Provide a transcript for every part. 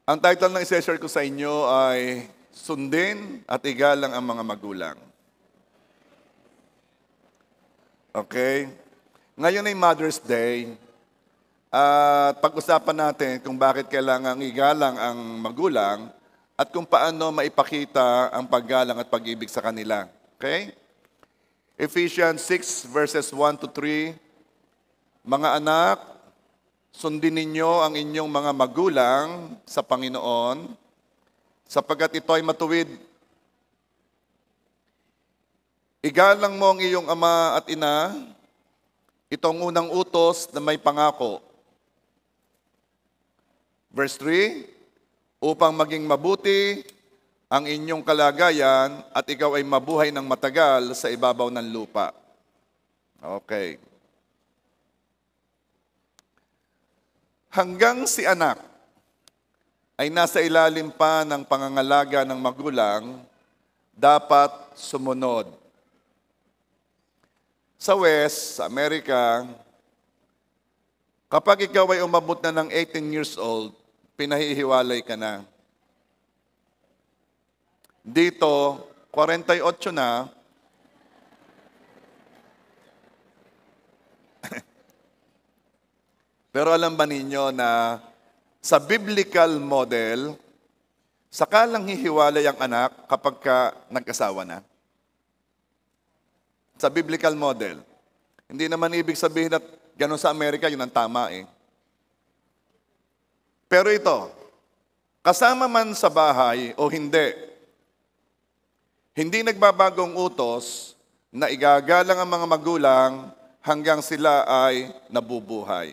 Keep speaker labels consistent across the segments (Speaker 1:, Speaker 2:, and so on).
Speaker 1: Ang title ng i-share ko sa inyo ay Sundin at Igalang ang mga magulang. Okay? Ngayon ay Mother's Day. At pag-usapan natin kung bakit kailangang igalang ang magulang at kung paano maipakita ang paggalang at pag-ibig sa kanila. Okay? Ephesians 6 verses 1 to 3. Mga anak, sundin ninyo ang inyong mga magulang sa Panginoon, sapagkat ito ay matuwid. Igalang mo ang iyong ama at ina, itong unang utos na may pangako. Verse 3, upang maging mabuti ang inyong kalagayan at ikaw ay mabuhay ng matagal sa ibabaw ng lupa. Okay. Hanggang si anak ay nasa ilalim pa ng pangangalaga ng magulang, dapat sumunod. Sa West, sa Amerika, kapag ikaw ay umabot na ng 18 years old, pinahihiwalay ka na. Dito, 48 na, pero alam ba ninyo na sa biblical model, sakalang hihiwalay ang anak kapag nag-asawa na? Sa biblical model. Hindi naman ibig sabihin na gano'n sa Amerika, yun ang tama eh. Pero ito, kasama man sa bahay o hindi nagbabagong utos na igagalang ang mga magulang hanggang sila ay nabubuhay.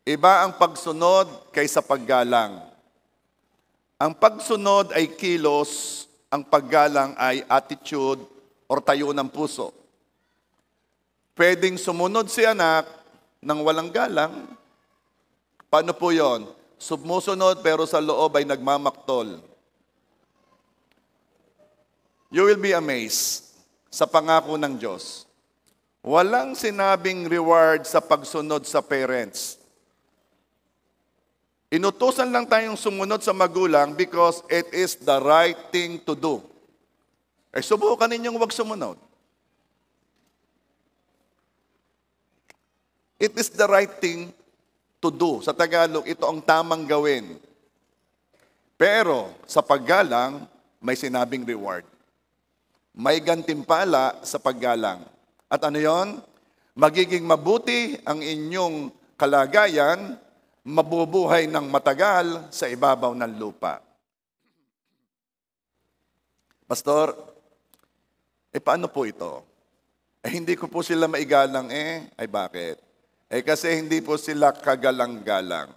Speaker 1: Iba ang pagsunod kaysa paggalang. Ang pagsunod ay kilos, ang paggalang ay attitude or tayo ng puso. Pwedeng sumunod si anak nang walang galang. Paano po yon? Sumusunod pero sa loob ay nagmamaktol. You will be amazed sa pangako ng Diyos. Walang sinabing reward sa pagsunod sa parents. Inutusan lang tayong sumunod sa magulang because it is the right thing to do. Subukan ninyong huwag sumunod. It is the right thing to do. Sa Tagalog, ito ang tamang gawin. Pero sa paggalang, may sinabing reward. May gantimpala sa paggalang. At ano yon? Magiging mabuti ang inyong kalagayan, mabubuhay ng matagal sa ibabaw ng lupa. Pastor, paano po ito? Hindi ko po sila maigalang Ay bakit? Kasi hindi po sila kagalang-galang.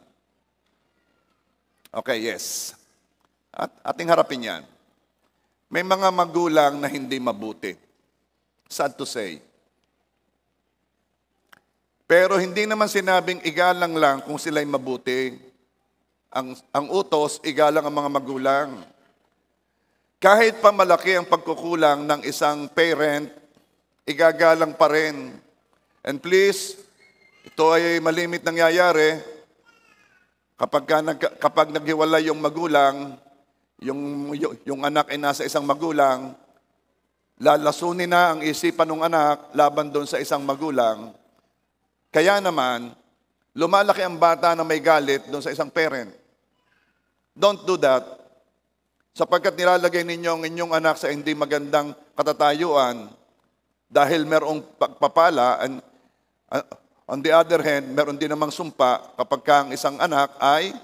Speaker 1: Okay, yes. At ating harapin yan. May mga magulang na hindi mabuti. Sad to say. Pero hindi naman sinabing igalang lang kung sila'y mabuti. Ang utos, igalang ang mga magulang. Kahit pa malaki ang pagkukulang ng isang parent, igagalang pa rin. And please, ito ay malimit nangyayari. Kapag naghiwalay yung magulang, yung anak ay nasa isang magulang, lalasunin na ang isipan ng anak laban doon sa isang magulang. Kaya naman, lumalaki ang bata na may galit doon sa isang parent. Don't do that. Sapagkat nilalagay ninyo ang inyong anak sa hindi magandang katatayuan dahil merong pagpapala and on the other hand, meron din namang sumpa kapag ang isang anak ay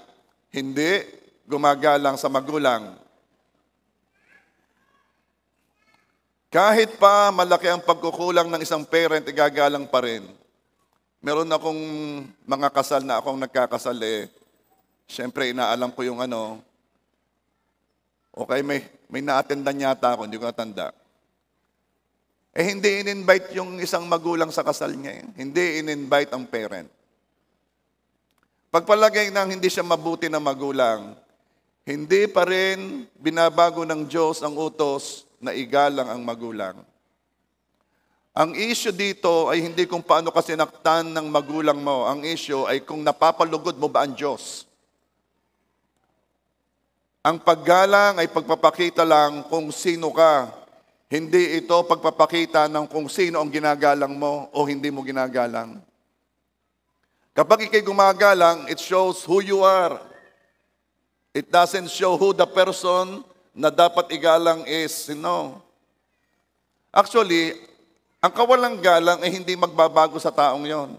Speaker 1: hindi gumagalang sa magulang. Kahit pa malaki ang pagkukulang ng isang parent, igagalang pa rin. Meron akong mga kasal na akong nagkakasal Siyempre, inaalam ko yung Okay, may na-attendan yata ako, hindi ko natanda. Hindi in-invite yung isang magulang sa kasal niya. Hindi in-invite ang parent. Pagpalagay ng hindi siya mabuti na magulang, hindi pa rin binabago ng Diyos ang utos na igalang ang magulang. Ang issue dito ay hindi kung paano ka sinaktan ng magulang mo. Ang issue ay kung napapalugod mo ba ang Diyos. Ang paggalang ay pagpapakita lang kung sino ka. Hindi ito pagpapakita ng kung sino ang ginagalang mo o hindi mo ginagalang. Kapag ikay gumagalang, it shows who you are. It doesn't show who the person na dapat igalang is. No. Actually, ang kawalang galang ay hindi magbabago sa taong yon.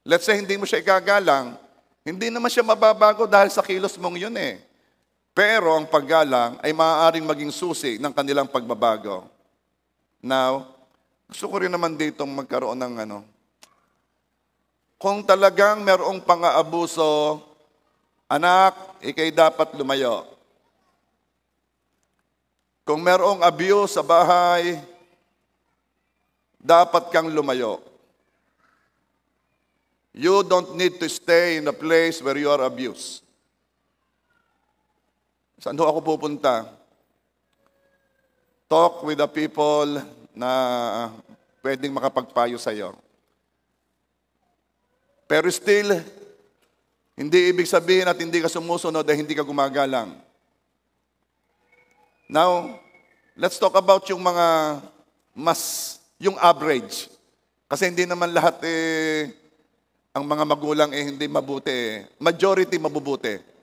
Speaker 1: Let's say hindi mo siya igagalang, hindi naman siya mababago dahil sa kilos mong yun eh. Pero ang paggalang ay maaaring maging susi ng kanilang pagbabago. Now, gusto ko rin naman ditong magkaroon ng kung talagang merong pang-aabuso, anak, ikay dapat lumayo. Kung merong abuse sa bahay, dapat kang lumayo. You don't need to stay in a place where you are abused. Saan ho ako pupunta? Talk with the people na pwedeng makapagpayo sa iyo. Pero still, hindi ibig sabihin at hindi ka sumusunod ay hindi ka gumagalang. Now, let's talk about yung mga yung average. Kasi hindi naman lahat ang mga magulang hindi mabuti. Majority mabubuti.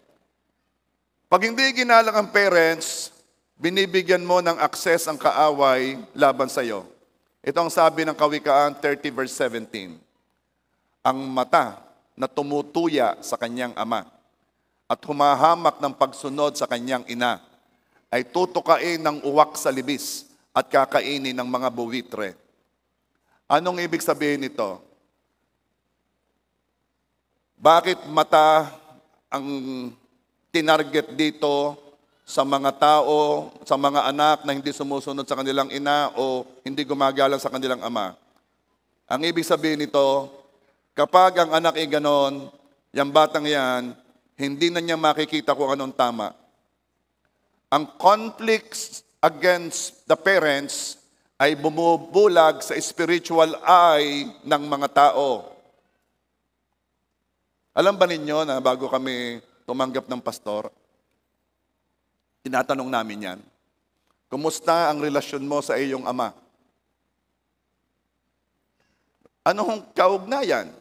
Speaker 1: Pag hindi ginalang ang parents, binibigyan mo ng access ang kaaway laban sa iyo. Ito ang sabi ng Kawikaan 30 verse 17. Ang mata na tumutuya sa kanyang ama at humahamak ng pagsunod sa kanyang ina ay tutukain ng uwak sa libis at kakainin ng mga buwitre. Anong ibig sabihin nito? Bakit mata ang tinarget dito sa mga tao, sa mga anak na hindi sumusunod sa kanilang ina o hindi gumagalang sa kanilang ama? Ang ibig sabihin nito, kapag ang anak ay ganon, yung batang yan, hindi na niya makikita kung anong tama. Ang conflicts against the parents ay bumubulag sa spiritual eye ng mga tao. Alam ba ninyo na bago kami tumanggap ng pastor, tinatanong namin yan, kumusta ang relasyon mo sa iyong ama? Anong kaugnayan?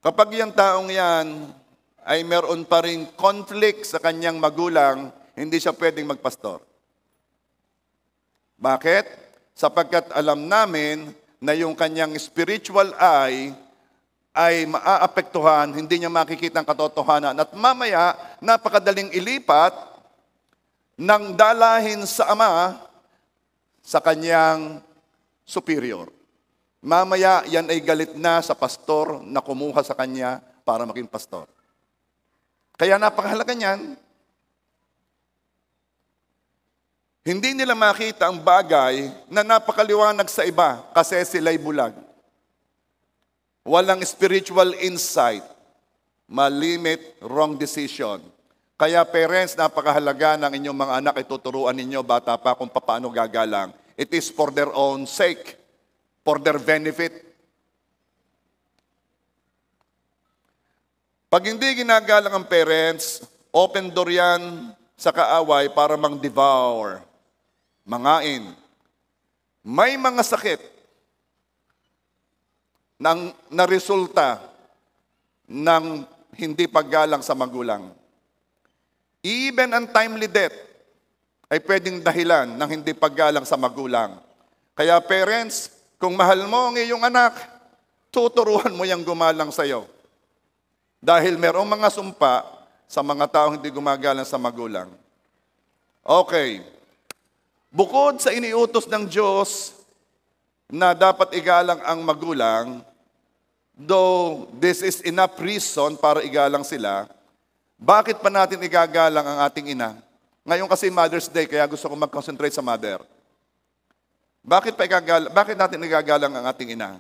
Speaker 1: Kapag yung taong yan ay meron pa rin conflict sa kanyang magulang, hindi siya pwedeng magpastor. Bakit? Sapagkat alam namin na yung kanyang spiritual eye ay maaapektuhan, hindi niya makikita ang katotohanan. At mamaya, napakadaling ilipat ng dalahin sa ama sa kanyang superior. Mamaya, yan ay galit na sa pastor na kumuha sa kanya para maging pastor. Kaya napakahalaga niyan. Hindi nila makita ang bagay na napakaliwanag sa iba kasi sila'y bulag. Walang spiritual insight, malimit, wrong decision. Kaya parents, napakahalaga ng inyong mga anak, ituturuan ninyo bata pa kung paano gagalang. It is for their own sake, for their benefit. Pag hindi ginagalang ang parents, open door yan sa kaaway para mang-devour, mangain. May mga sakit na resulta ng hindi paggalang sa magulang. Even untimely death ay pwedeng dahilan ng hindi paggalang sa magulang. Kaya parents, kung mahal mo ang iyong anak, tuturuan mo yang gumalang sa iyo. Dahil merong mga sumpa sa mga taong hindi gumagalang sa magulang. Okay. Bukod sa iniutos ng Diyos na dapat igalang ang magulang, though this is enough reason para igalang sila, bakit pa natin igagalang ang ating ina? Ngayon kasi Mother's Day, kaya gusto ko mag-concentrate sa mother. Bakit natin igagalang ang ating ina?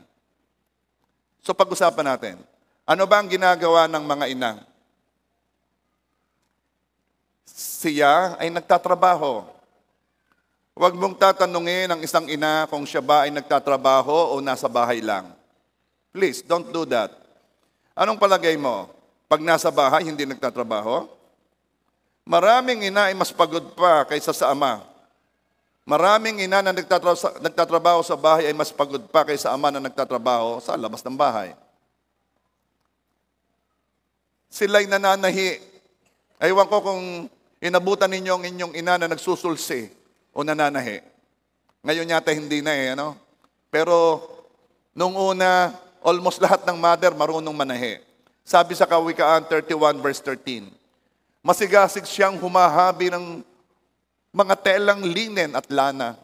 Speaker 1: So pag-usapan natin, ano ba ang ginagawa ng mga ina? Siya ay nagtatrabaho. Huwag mong tatanungin ang isang ina kung siya ba ay nagtatrabaho o nasa bahay lang. Please, don't do that. Anong palagay mo? Pag nasa bahay, hindi nagtatrabaho? Maraming ina ay mas pagod pa kaysa sa ama. Maraming ina na nagtatrabaho sa bahay ay mas pagod pa kaysa ama na nagtatrabaho sa labas ng bahay. Sila'y nananahi. Ewan ko kung inabutan ninyo ang inyong ina na nagsusulsi o nananahi. Ngayon yata hindi na ano? Pero nung una, almost lahat ng mother marunong manahi. Sabi sa Kawikaan 31 verse 13, masigasig siyang humahabi ng mga telang linen at lana.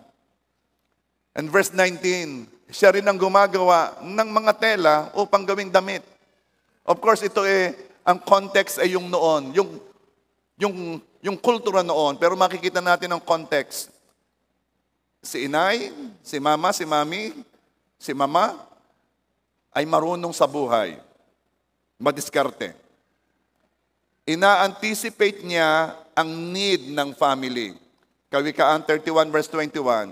Speaker 1: And verse 19, siya rin ang gumagawa ng mga tela upang gawing damit. Of course, ito ang context ay yung noon, yung kultura noon. Pero makikita natin ang context. Si inay, si mama, si mami, si mama ay marunong sa buhay. Madiskarte. Ina-anticipate niya ang need ng family. Kawikaan 31 verse 21.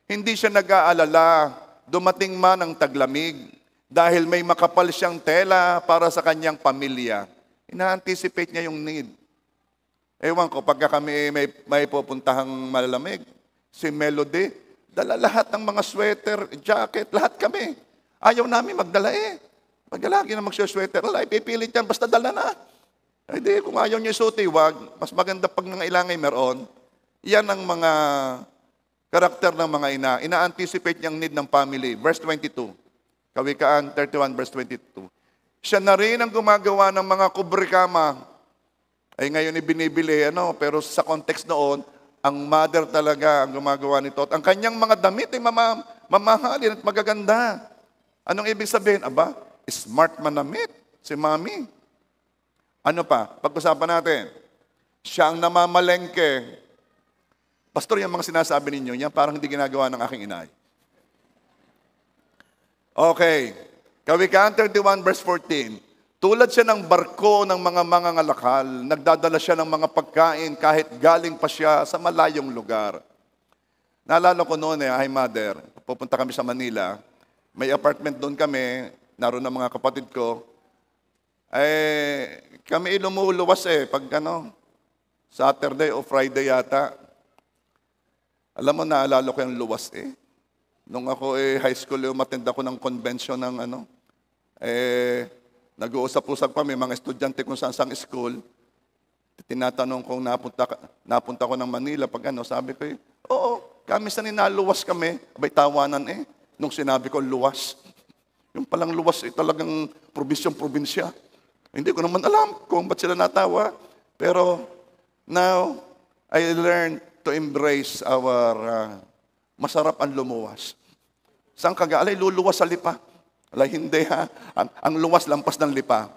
Speaker 1: Hindi siya nag-aalala, dumating man ang taglamig, dahil may makapal siyang tela para sa kanyang pamilya. Ina-anticipate niya yung need. Ewan ko, pagka kami may pupuntahang malalamig, si Melody, dala lahat ng mga sweater, jacket, lahat kami. Ayaw namin magdala Pag lagi na magsya-sweater, ipipilit yan, basta dala na. Ay di, kung ayaw niya isuti, wag. Mas maganda pag nangailangan meron. Yan ang mga karakter ng mga ina. Ina-anticipate niyang need ng family. Verse 22. Kawikaan 31 verse 22. Siya na rin ang gumagawa ng mga kubrikama. Ay ngayon ibinibili, pero sa context noon, ang mother talaga ang gumagawa nito. At ang kanyang mga damit ay mamahalin at magaganda. Anong ibig sabihin? Aba, smart manamit si mami. Ano pa? Pag-usapan natin. Siya ang namamalengke. Pastor, yung mga sinasabi ninyo, yan parang hindi ginagawa ng aking inay. Okay. Kawikaan 31 verse 14. Tulad siya ng barko ng mga mangangalakal, nagdadala siya ng mga pagkain kahit galing pa siya sa malayong lugar. Naalala ko noon hi mother, pupunta kami sa Manila, may apartment doon kami, naroon ang mga kapatid ko, kami lumuluwas pag Saturday o Friday yata. Alam mo, naalala ko yung luwas Nung ako high school, umattend ako ng convention ng nag-uusap-usap kami, mga estudyante kung saan school. Tinatanong kung napunta ko ng Manila, sabi ko oo, kami sa ninaluwas kami, abay tawanan nung sinabi ko luwas. Yung palang luwas talagang probinsya. Hindi ko naman alam kung ba't sila natawa. Pero now, I learned to embrace our masarap ang lumuwas. Saan ka alay luluwas sa lipa? Alay hindi ang luwas lampas ng lipa.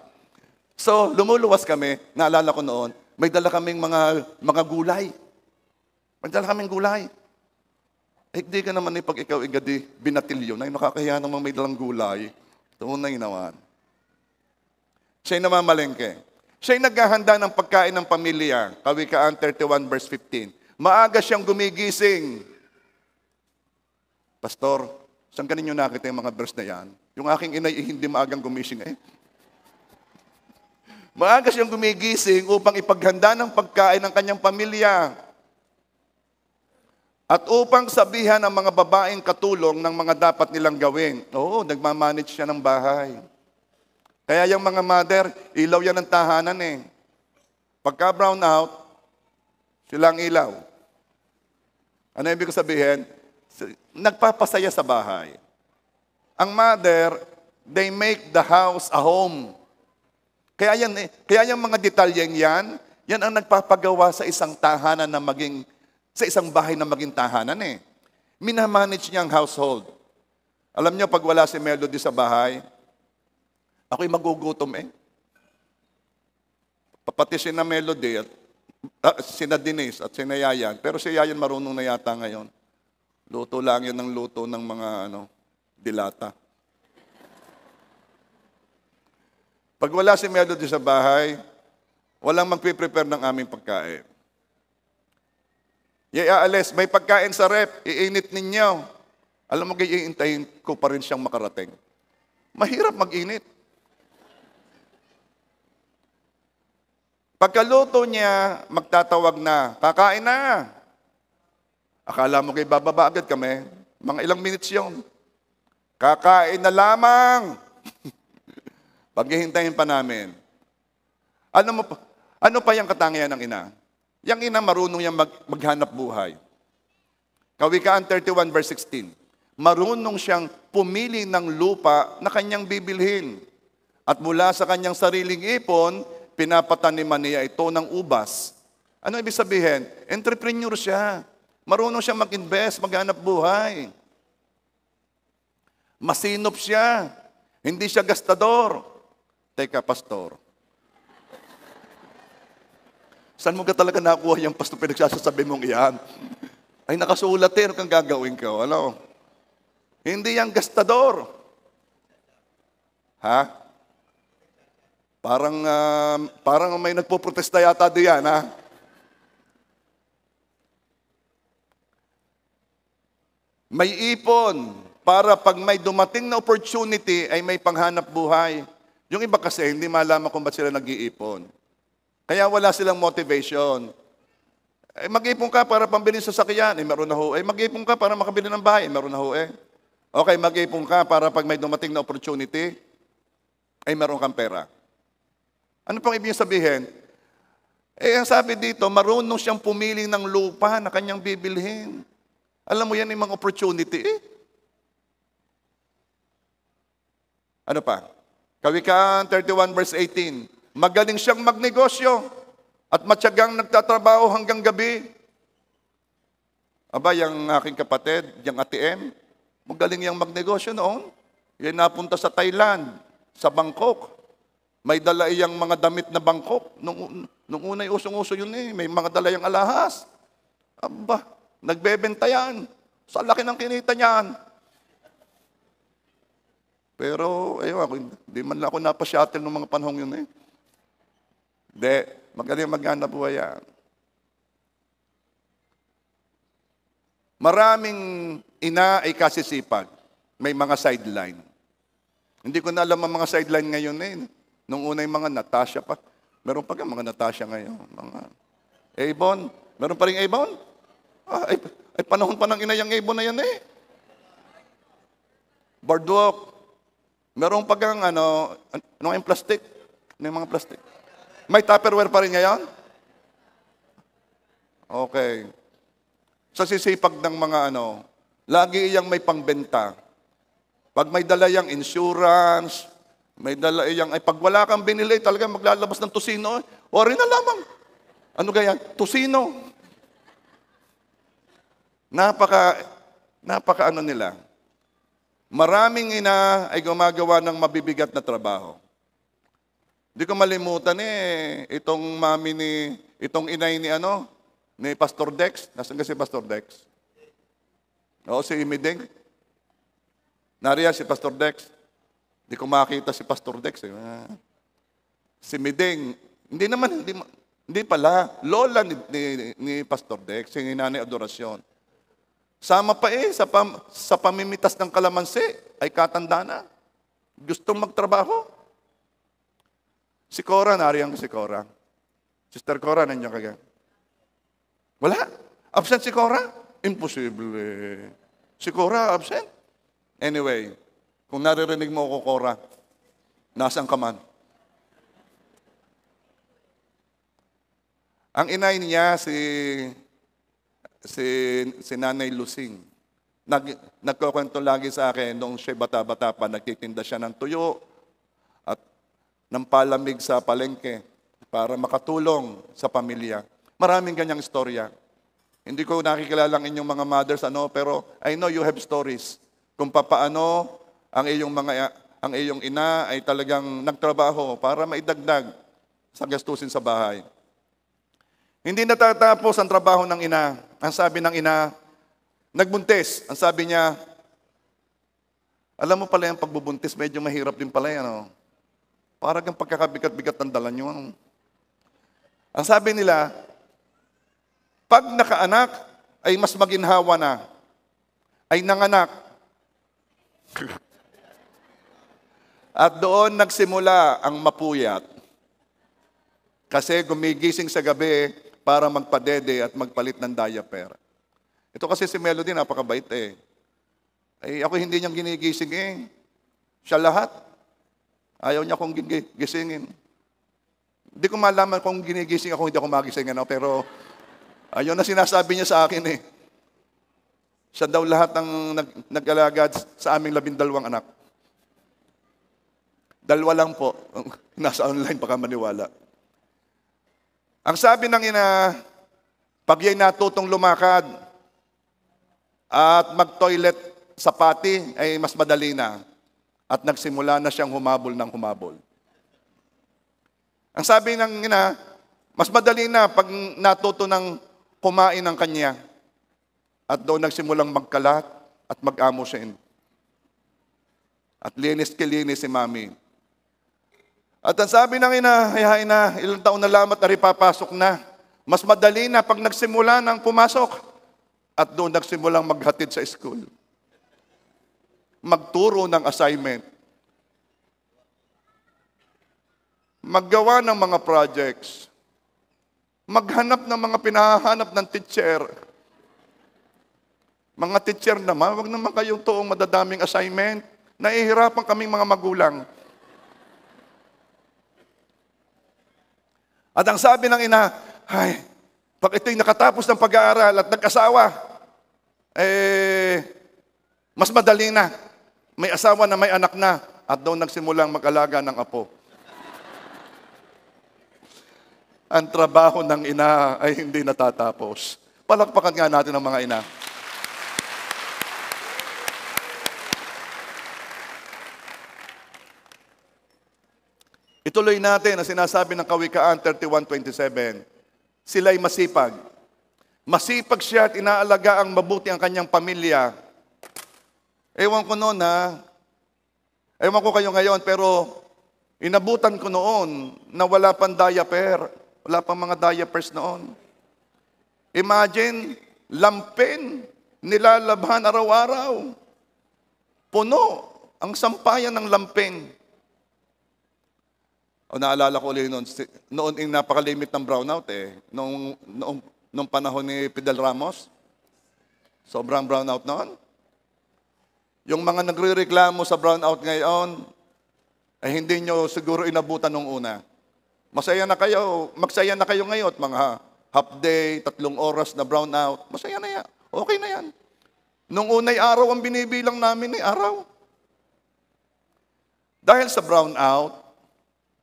Speaker 1: So, lumuluwas kami, naalala ko noon, may dala kaming mga gulay. May dala kaming gulay. Hindi ka naman pag ikaw igadi binatilyo, na nakakahiya namang may dalang gulay. Tunay naman. Siya'y namamalengke. Siya'y naghahanda ng pagkain ng pamilya. Kawikaan 31 verse 15. Maaga siyang gumigising. Pastor, saan ka ninyo nakita yung mga verse na yan? Yung aking inay hindi maagang gumising Maaga siyang gumigising upang ipaghanda ng pagkain ng kanyang pamilya. At upang sabihan ang mga babaeng katulong ng mga dapat nilang gawin. Oo, nagmamanage siya ng bahay. Kaya yung mga mother, ilaw yan ng tahanan Pagka brown out, silang ilaw. Ano ibig sabihin? Nagpapasaya sa bahay. Ang mother, they make the house a home. Kaya yung mga detalyeng yan ang nagpapagawa sa isang tahanan na sa isang bahay na maging tahanan Minamanage niya ang household. Alam niyo, pag wala si Melody sa bahay, ako'y magugutom Pati si na Melody at sina Denise at sina Yayan. Pero si Yayan marunong na yata ngayon. Luto lang yan ng luto ng mga dilata. Pag wala si Melody sa bahay, walang magpiprepare ng aming pagkain. Aalis, may pagkain sa rep, iinit ninyo. Alam mo, iintayin ko pa rin siyang makarating. Mahirap mag-init. Pagkaluto niya, magtatawag na, kakain na. Akala mo kayo bababa agad kami? Mga ilang minutes yun. Kakain na lamang. Paghihintayin pa namin. Ano pa yung katangian ng ina? Yang ina marunong yung maghanap buhay. Kawikaan 31 verse 16. Marunong siyang pumili ng lupa na kanyang bibilhin. At mula sa kanyang sariling ipon, pinapataniman niya ito ng ubas. Ano ibig sabihin? Entrepreneur siya. Marunong siya mag-invest, maghanap buhay. Masinop siya. Hindi siya gastador. Teka, pastor. Saan mo ka talaga nakuha yung pastor pinagsasasabi mong iyan? Ay, nakasulat ano kang gagawin ko? Ano? Hindi yan gastador. Ha? Parang may nagpoprotesta yata diyan, ha? May ipon para pag may dumating na opportunity ay may panghanap buhay. Yung iba kasi hindi malaman kung ba't sila nag-iipon. Kaya wala silang motivation. Mag-ipon ka para pambili sa sasakyan, meron na ho. Mag-ipon ka para makabili ng bahay, meron na ho. Okay, mag-ipon ka para pag may dumating na opportunity, ay meron kang pera. Ano pang ibig sabihin? Ang sabi dito, marunong siyang pumili ng lupa na kanyang bibilhin. Alam mo yan yung mga opportunity Ano pa? Kawikaan 31 verse 18. Magaling siyang magnegosyo at matyagang nagtatrabaho hanggang gabi. Aba, yung aking kapatid, yung ATM, magaling yung magnegosyo noon. Yan napunta sa Thailand, sa Bangkok. May dala iyang mga damit na Bangkok. Nung una'y usong-uso yun may mga dala yung alahas. Aba, nagbebenta yan. Sa laki ng kinita niyan. Pero, hindi man lang ako napashuttle ng mga panahong yun Hindi, magaling maghanap buhay yan. Maraming ina ay kasisipag. May mga sideline. Hindi ko na alam ang mga sideline ngayon Nung una yung mga Natasha pa. Meron pa mga Natasha ngayon. Mga Avon. Meron pa rin Avon? Ay panahon pa ng ina yung Avon na yan Boardwalk. Meron pa ano yung plastic? Ano yung mga plastic? May Tupperware pa rin ngayon? Okay. Sa sisipag ng mga lagi iyang may pangbenta. Pag may dala yung insurance, may dala iyang, pag wala kang binili, talaga maglalabas ng tusino. O rin na lamang. Ano kaya? Tusino. Napaka nila. Maraming ina ay gumagawa ng mabibigat na trabaho. Hindi ko malimutan itong mami itong inay ni Pastor Dex. Nasaan kasi Pastor Dex? Oo, si Imideng. Nariyan si Pastor Dex. Hindi ko makita si Pastor Dex. Si Mideng. Hindi pala. Lola ni Pastor Dex, yung Nanay Adorasyon. Sama pa sa pamimitas ng kalamansi, ay katanda na. Gustong magtrabaho. Si Cora, nariyan ko si Cora. Sister Cora, nandiyan ka. Wala. Absent si Cora? Imposible. Si Cora, absent? Anyway, kung naririnig mo ako, Cora, nasaan ka man? Ang inay niya, si Nanay Lusing, nagkukwento lagi sa akin, noong siya bata-bata pa, nagtitinda siya ng tuyo at ng palamig sa palengke para makatulong sa pamilya. Maraming ganyang istorya. Hindi ko nakikilala ang inyong mga mothers, pero I know you have stories kung papaano ang iyong ina ay talagang nagtrabaho para maidagdag sa gastusin sa bahay. Hindi natatapos ang trabaho ng ina. Ang sabi ng ina, nagbuntis. Ang sabi niya, alam mo pala yung pagbubuntis, medyo mahirap din pala yan. Parang ang pagkakabigat-bigat ng dala niyo. Ang sabi nila, pag nakaanak, ay mas maginhawa na. Ay nanganak. At doon nagsimula ang mapuyat. Kasi gumigising sa gabi para magpadede at magpalit ng diaper. Ito kasi si Melody, napakabait eh. Ako hindi niyang ginigising eh. Siya lahat. Ayaw niya akong gisingin. Hindi ko malaman kung ginigising ako, hindi ako magising. Pero ayun na sinasabi niya sa akin eh. Siya daw lahat ng nag-alagad sa aming 12 anak. 2 lang po. Nasa online, baka maniwala. Ang sabi ng ina, pag ya'y natutong lumakad at mag-toilet sa pati, ay mas madali na. At nagsimula na siyang humabol ng humabol. Ang sabi ng ina, mas madali na pag natuto ng kumain ng kanya. At doon nagsimulang magkalat at mag-amusin. At linis-kilinis si mami. At ang sabi ng ina, hayain na, ilang taon na lamang at papasok na. Mas madali na pag nagsimula ng pumasok. At doon nagsimulang maghatid sa school. Magturo ng assignment. Maggawa ng mga projects. Maghanap ng mga pinahanap ng teacher. Mga teacher naman, wag naman kayong tuong madadaming assignment. Nahihirapan kaming mga magulang. At ang sabi ng ina, ay, pag ito'y nakatapos ng pag-aaral at nag-asawa, mas madali na. May asawa na may anak na at doon nagsimulang mag-alaga ng apo. Ang trabaho ng ina ay hindi natatapos. Palakpakan nga natin ang mga ina. Ituloy natin ang sinasabi ng Kawikaan 31:27. Sila'y masipag. Masipag siya at inaalaga ang mabuti ang kanyang pamilya. Ewan ko noon ha. Ewan ko kayo ngayon, pero inabutan ko noon na wala pang diaper. Wala pang mga diapers noon. Imagine, lampin, nilalabhan araw-araw. Puno ang sampayan ng lampin. Naalala ko ulit noon yung napakalimit ng brownout eh. Noong panahon ni Fidel Ramos. Sobrang brownout noon. Yung mga nagre-reklamo sa brownout ngayon, ay hindi nyo siguro inabutan nung una. Magsaya na kayo ngayon, mga half day, 3 oras na brownout. Masaya na yan. Okay na yan. Nung unay araw ang binibilang namin araw. Dahil sa brownout,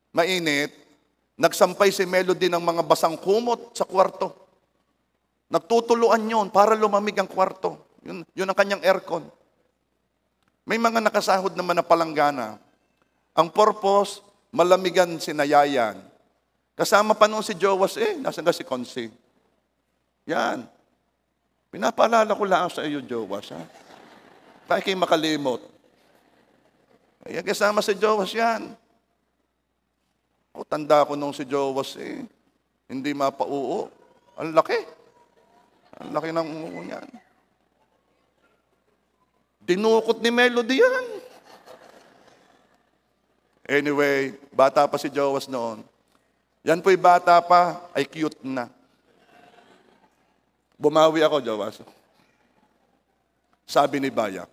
Speaker 1: mainit, nagsampay si Melody ng mga basang kumot sa kwarto. Nagtutuluan yon para lumamig ang kwarto. Yun ang kanyang aircon. May mga nakasahod naman na palanggana. Ang purpose, malamigan sinayayan. Kasama pa noon si Jowas, nasan ka si Consi? Yan. Pinapaalala ko lang sa iyo, Jowas, ha? Kaya kayo makalimot. Kaya kasama si Jowas yan. Tanda ko nung si Jowas, hindi mapauo. Ang laki. Ang laki ng uo niyan. Dinukot ni Melody yan. Anyway, bata pa si Jowas noon. Yan po'y bata pa, ay cute na. Bumawi ako, Jowas. Sabi ni Baya.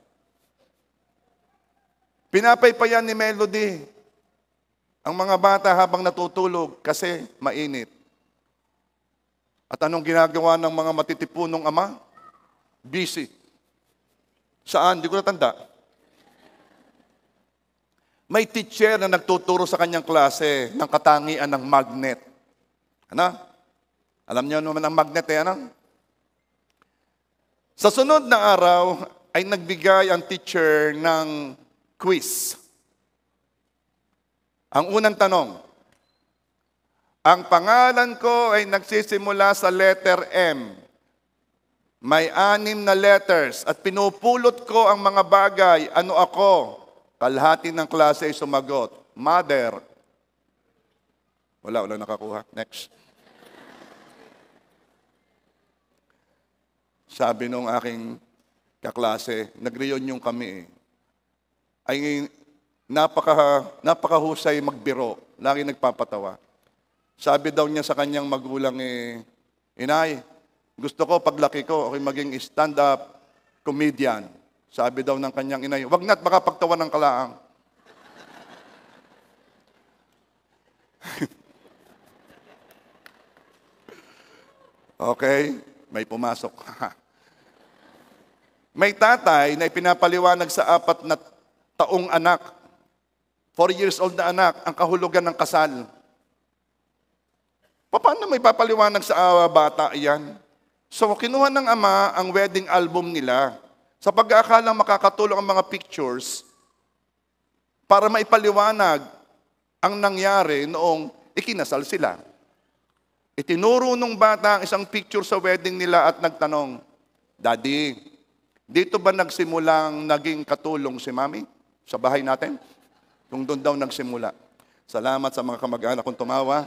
Speaker 1: Pinapaypayan ni Melody ang mga bata habang natutulog kasi mainit. At anong ginagawa ng mga matitipunong ama? Busy. Saan? Di ko natanda. May teacher na nagtuturo sa kanyang klase ng katangian ng magnet. Ano? Alam niyo naman ang magnet ano? Sa sunod na araw ay nagbigay ang teacher ng quiz. Ang unang tanong, ang pangalan ko ay nagsisimula sa letter M. May 6 na letters at pinupulot ko ang mga bagay. Ano ako? Kalahati ng klase ay sumagot. Mother. Wala nakakuha. Next. Sabi nung aking kaklase, nag-reunion kami ay napakahusay magbiro. Lagi nagpapatawa. Sabi daw niya sa kanyang magulang, Inay, gusto ko paglaki ko, ako'y maging stand-up comedian. Sabi daw ng kanyang inay, wag na't baka pagtawanan ka lang. Okay, may pumasok. May tatay na ipinapaliwanag sa 4 na taong anak, 4 years old na anak, ang kahulugan ng kasal. Paano may papaliwanag sa bata yan? So, kinuha ng ama ang wedding album nila sa pag-aakalang makakatulong ang mga pictures para maipaliwanag ang nangyari noong ikinasal sila. Itinuro nung bata ang isang picture sa wedding nila at nagtanong, Daddy, dito ba nagsimulang naging katulong si Mami sa bahay natin? Kung doon daw nagsimula. Salamat sa mga kamag-anak kong tumawa.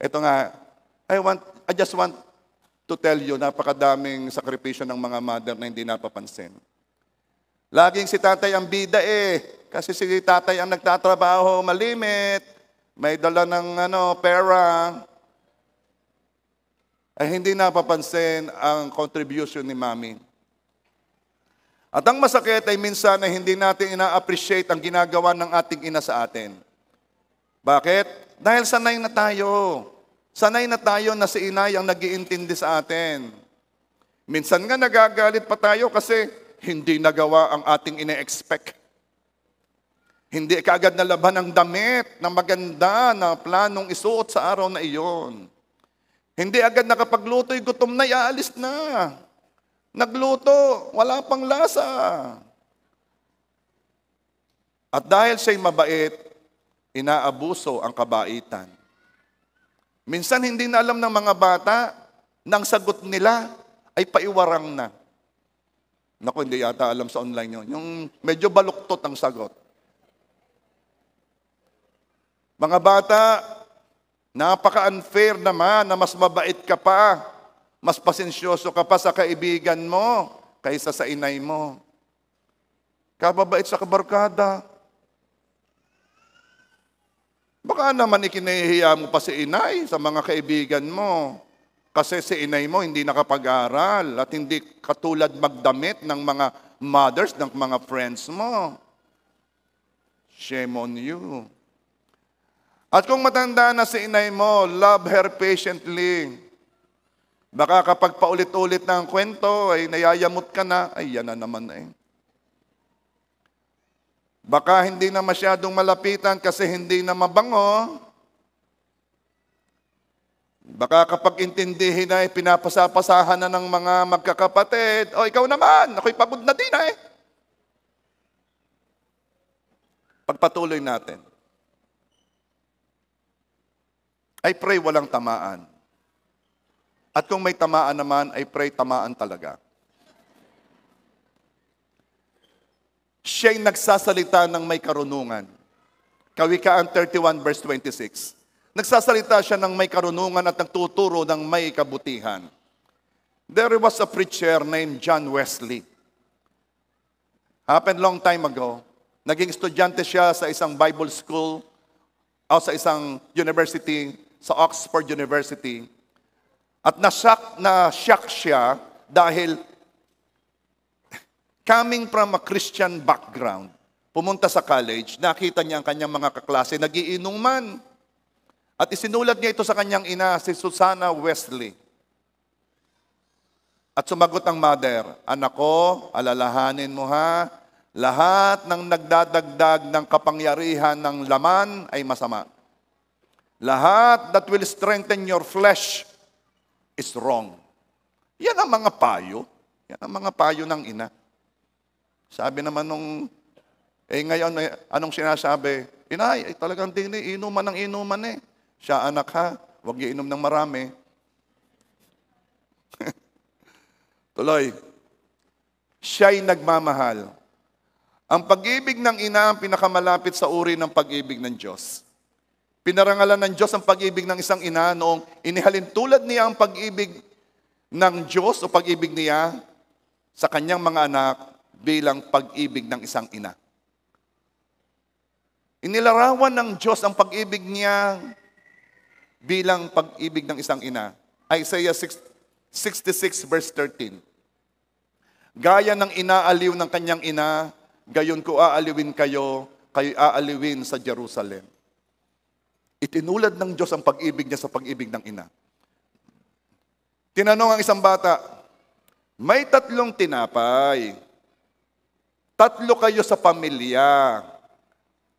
Speaker 1: Ito nga, I just want to tell you, napakadaming sakripisyo ng mga mother na hindi napapansin. Laging si tatay ang bida kasi si tatay ang nagtatrabaho malimit, may dala ng pera, ay hindi napapansin ang contribution ni Mami. At ang masakit ay minsan na hindi natin ina-appreciate ang ginagawa ng ating ina sa atin. Bakit? Dahil sanay na tayo. Sanay na tayo na si inay ang nag-iintindi sa atin. Minsan nga nagagalit pa tayo kasi hindi nagawa ang ating ine-expect. Hindi kaagad nalaban ang damit na maganda na planong isuot sa araw na iyon. Hindi agad nakapagluto'y gutom na, aalis na. Nagluto, wala pang lasa. At dahil siya'y mabait, inaabuso ang kabaitan. Minsan hindi na alam ng mga bata, nang sagot nila ay paiwarang na. Naku, hindi yata alam sa online yun. Yung medyo baluktot ang sagot. Mga bata, napaka-unfair naman na mas mabait ka pa, mas pasensyoso ka pa sa kaibigan mo kaysa sa inay mo. Kababait sa kabarkada. Baka naman ikinahihiya mo pa si inay sa mga kaibigan mo. Kasi si inay mo hindi nakapag-aral at hindi katulad magdamit ng mga mothers, ng mga friends mo. Shame on you. At kung matanda na si inay mo, love her patiently. Baka kapag paulit-ulit na ang kwento, ay nayayamot ka na, ay yan na naman eh. Baka hindi na masyadong malapitan kasi hindi na mabango. Baka kapag intindihin na, pinapasa-pasahan na ng mga magkakapatid, o ikaw naman, ako'y pagod na din eh. Pagpatuloy natin. I pray walang tamaan. At kung may tamaan naman, I pray tamaan talaga. Siya'y nagsasalita ng may karunungan. Kawikaan 31 verse 26. Nagsasalita siya ng may karunungan at nagtuturo ng may kabutihan. There was a preacher named John Wesley. Happened long time ago. Naging estudyante siya sa isang Bible school o sa isang university, sa Oxford University. At na-shock siya dahil coming from a Christian background, pumunta sa college, nakita niya ang kanyang mga kaklase, nagiinuman. At isinulat niya ito sa kanyang ina, si Susanna Wesley. At sumagot ang mother, anak ko, alalahanin mo ha, lahat ng nagdadagdag ng kapangyarihan ng laman ay masama. Lahat that will strengthen your flesh is wrong. Yan ang mga payo. Yan ang mga payo ng ina. Sabi naman nung, ngayon, anong sinasabi? Inay, talagang din inuman ng inuman eh. Siya anak ha, huwag iinom ng marami. Tuloy, siya'y nagmamahal. Ang pag-ibig ng ina ang pinakamalapit sa uri ng pag-ibig ng Diyos. Pinarangalan ng Diyos ang pag-ibig ng isang ina noong inihalin tulad niya ang pag-ibig ng Diyos o pag-ibig niya sa kanyang mga anak bilang pag-ibig ng isang ina. Inilarawan ng Diyos ang pag-ibig niya bilang pag-ibig ng isang ina. Isaiah 66 verse 13. Gaya ng inaaliw ng kanyang ina, gayon ko aaliwin kayo, kayo aaliwin sa Jerusalem. Itinulad ng Diyos ang pag-ibig niya sa pag-ibig ng ina. Tinanong ang isang bata, may 3 tinapay. 3 kayo sa pamilya.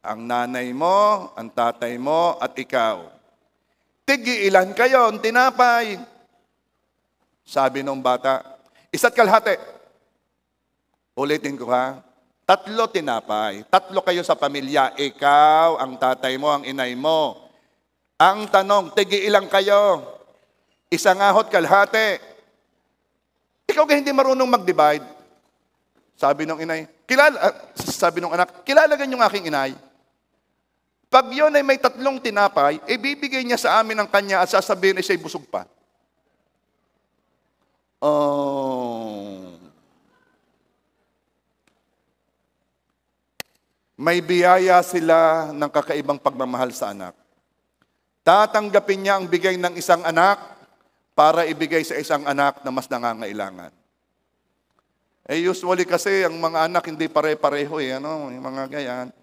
Speaker 1: Ang nanay mo, ang tatay mo, at ikaw. Tig-ilan kayo ang tinapay. Sabi ng bata, 1.5. Ulitin ko ha. 3 tinapay. 3 kayo sa pamilya. Ikaw, ang tatay mo, ang inay mo. Ang tanong, tig-ilan kayo? 1.5. Ikaw ka hindi marunong mag-divide. Sabi ng inay, sabi ng anak, kilala ganyan yung aking inay. Pag yun ay may 3 tinapay, ibibigay niya sa amin ang kanya at sasabihin ay siya'y busog pa. May biyaya sila ng kakaibang pagmamahal sa anak. Tatanggapin niya ang bigay ng isang anak para ibigay sa isang anak na mas nangangailangan. Usually kasi ang mga anak hindi pare-pareho yung mga gayan.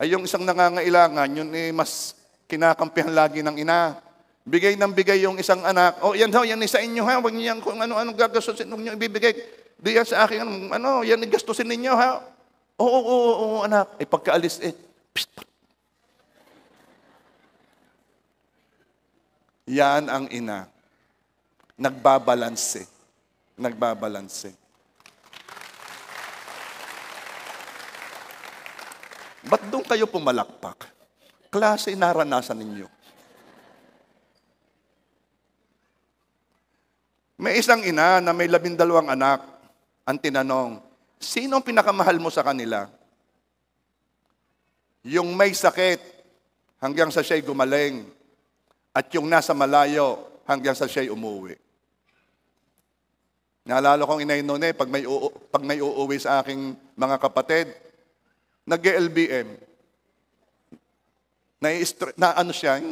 Speaker 1: Yung isang nangangailangan, yun mas kinakampihan lagi ng ina. Bigay ng bigay yung isang anak. Yan sa inyo ha. Huwag niyo yan kung ano gagastusin niyo ibibigay. Di yan sa akin, yan gastusin ninyo ha. Oo, anak. Pagkaalis yan ang ina. Nagbabalanse. Ba't doon kayo pumalakpak? Klase naranasan ninyo. May isang ina na may 12 anak. Ang tinanong, sino ang pinakamahal mo sa kanila? Yung may sakit hanggang sa siya'y gumaling at yung nasa malayo hanggang sa siya'y umuwi. Naalala kong inay noon pag may uuwi sa aking mga kapatid, nag-LBM. Na ano siya?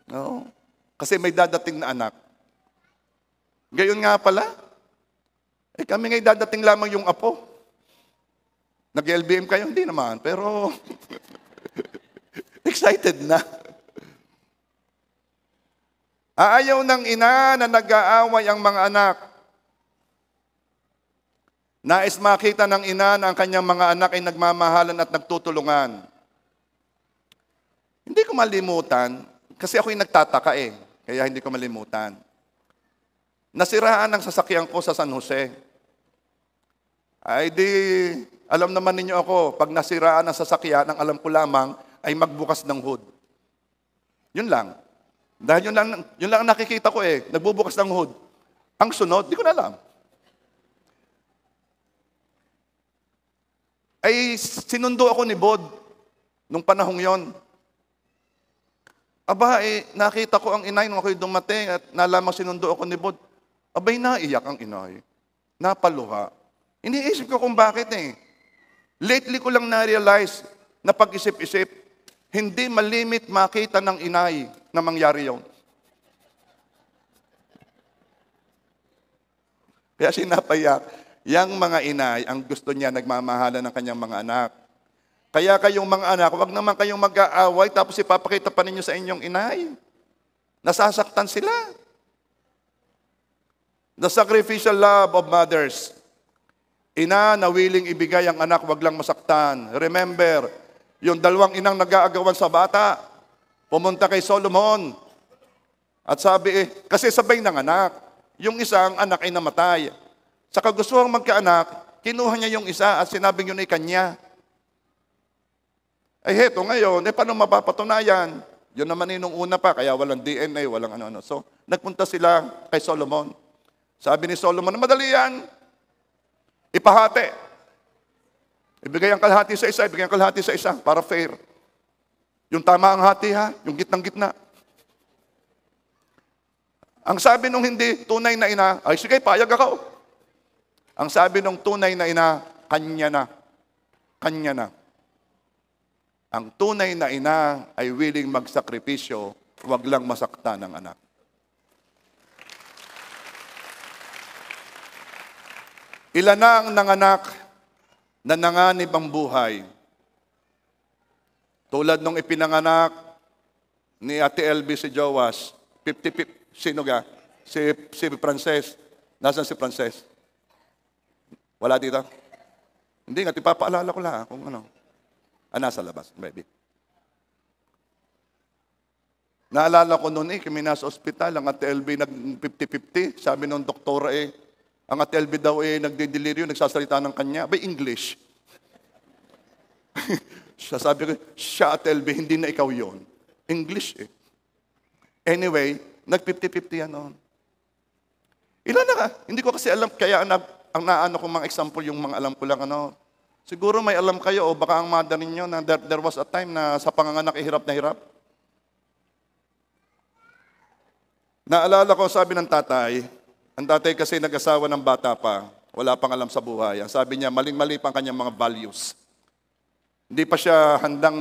Speaker 1: No? Kasi may dadating na anak. Gayon nga pala. Kami ngay dadating lamang yung apo. Nag-LBM kayo? Hindi naman. Pero excited na. Ayaw ng ina na nag-aaway ang mga anak. Nais makita ng ina na ang kanyang mga anak ay nagmamahalan at nagtutulungan. Hindi ko malimutan, kasi ako'y nagtataka kaya hindi ko malimutan. Nasiraan ang sasakyan ko sa San Jose. Ay di, alam naman ninyo ako, pag nasiraan ang sasakyan, ang alam ko lamang ay magbukas ng hood. Yun lang. Dahil yun lang ang nakikita ko nagbubukas ng hood. Ang sunod, di ko na alam. Ay sinundo ako ni Bod nung panahong yon. Nakita ko ang inay nung ako'y dumating at nalamang sinundo ako ni Bod. Naiyak ang inay. Napaluha. Iniisip ko kung bakit Lately ko lang na-realize na pag-isip-isip, hindi malimit makita ng inay na mangyari yon. Kaya sinapayak, yang mga inay, ang gusto niya nagmamahalan ng kanyang mga anak. Kaya kayong mga anak, wag naman kayong mag-aaway tapos ipapakita pa ninyo sa inyong inay. Nasasaktan sila. The sacrificial love of mothers. Ina na willing ibigay ang anak, wag lang masaktan. Remember, yung 2 inang nag-aagawan sa bata, pumunta kay Solomon. At sabi kasi sabay ng anak, yung isang anak ay namatay. Sa kagustuhang magkaanak, kinuha niya yung isa at sinabing yun ay kanya. Heto ngayon, paano mapapatunayan? Yun naman nung una pa, kaya walang DNA, walang ano-ano. So, nagpunta sila kay Solomon. Sabi ni Solomon, madali yan. Ipahati. Ibigay ang kalahati sa isa, ibigay ang kalahati sa isa, para fair. Yung tama ang hati yung gitnang-gitna. Ang sabi nung hindi tunay na ina, ay sige, payag ako. Ang sabi nung tunay na ina, kanya na. Kanya na. Ang tunay na ina ay willing magsakripisyo, huwag lang masaktan ng anak. Ilan na ang nanganak na nanganib ang buhay. Tulad nung ipinanganak ni Ate LB si Jowas, 50, sino ga? Si Frances. Nasaan si Frances? Wala dito? Hindi nga, tipapaalala ko lang kung ano. Nasa labas, baby. Naalala ko noon kami nasa ospital, ang Ate LB nag-50-50. Sabi nung doktora ang Ate LB daw nagdideliryo, nagsasalita ng kanya. By English. Siya sabi ko, siya Ate LB, hindi na ikaw yon. English Anyway, nag-50-50 yan noon. Ilan na ka? Hindi ko kasi alam, kaya ang naano kong mga example, yung mga alam ko lang siguro may alam kayo o baka ang mother ninyo na there was a time na sa panganganak hirap na hirap. Naalala ko, sabi ng tatay, ang tatay kasi nag-asawa ng bata pa, wala pang alam sa buhay. Ang sabi niya, maling-mali pa ang kanyang mga values. Hindi pa siya handang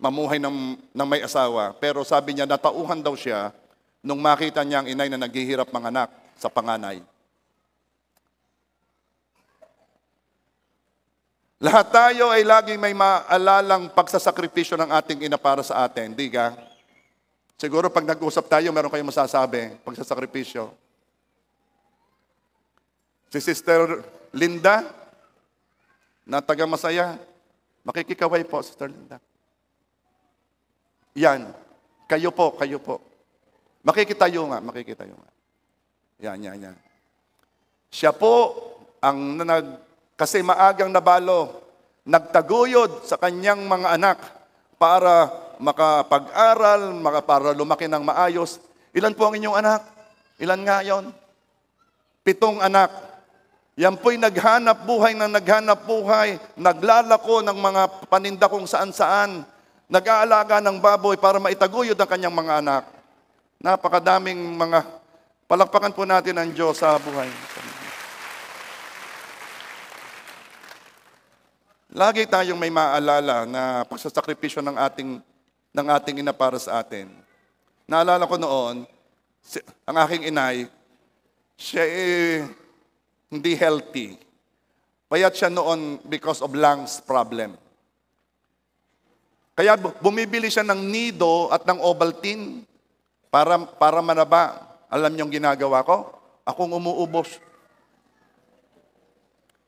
Speaker 1: mamuhay ng may asawa. Pero sabi niya, natauhan daw siya nung makita niya ang inay na naghihirap manganak sa panganay. Lahat tayo ay laging may maalalang pagsasakripisyo ng ating ina para sa atin. Di ka? Siguro pag nag-usap tayo, meron kayong masasabi, pagsasakripisyo. Si Sister Linda, na taga Masaya, makikikaway po, Sister Linda. Yan. Kayo po. Makikitayo nga. Yan. Siya po ang kasi maagang nabalo, nagtaguyod sa kanyang mga anak para makapag-aral, para lumaki ng maayos. Ilan po ang inyong anak? Ilan nga yon? 7 anak. Yan po'y naghanap buhay, naglalako ng mga paninda kung saan-saan, nag-aalaga ng baboy para maitaguyod ang kanyang mga anak. Napakadaming mga, palakpakan po natin ang Diyos sa buhay. Lagi tayong may maalala na pagsasakripisyo ng ating ina para sa atin. Naalala ko noon, ang aking inay, siya hindi healthy. Payat siya noon because of lungs problem. Kaya bumibili siya ng Nido at ng Ovaltine para manaba. Alam niyo ang ginagawa ko? Akong umuubos.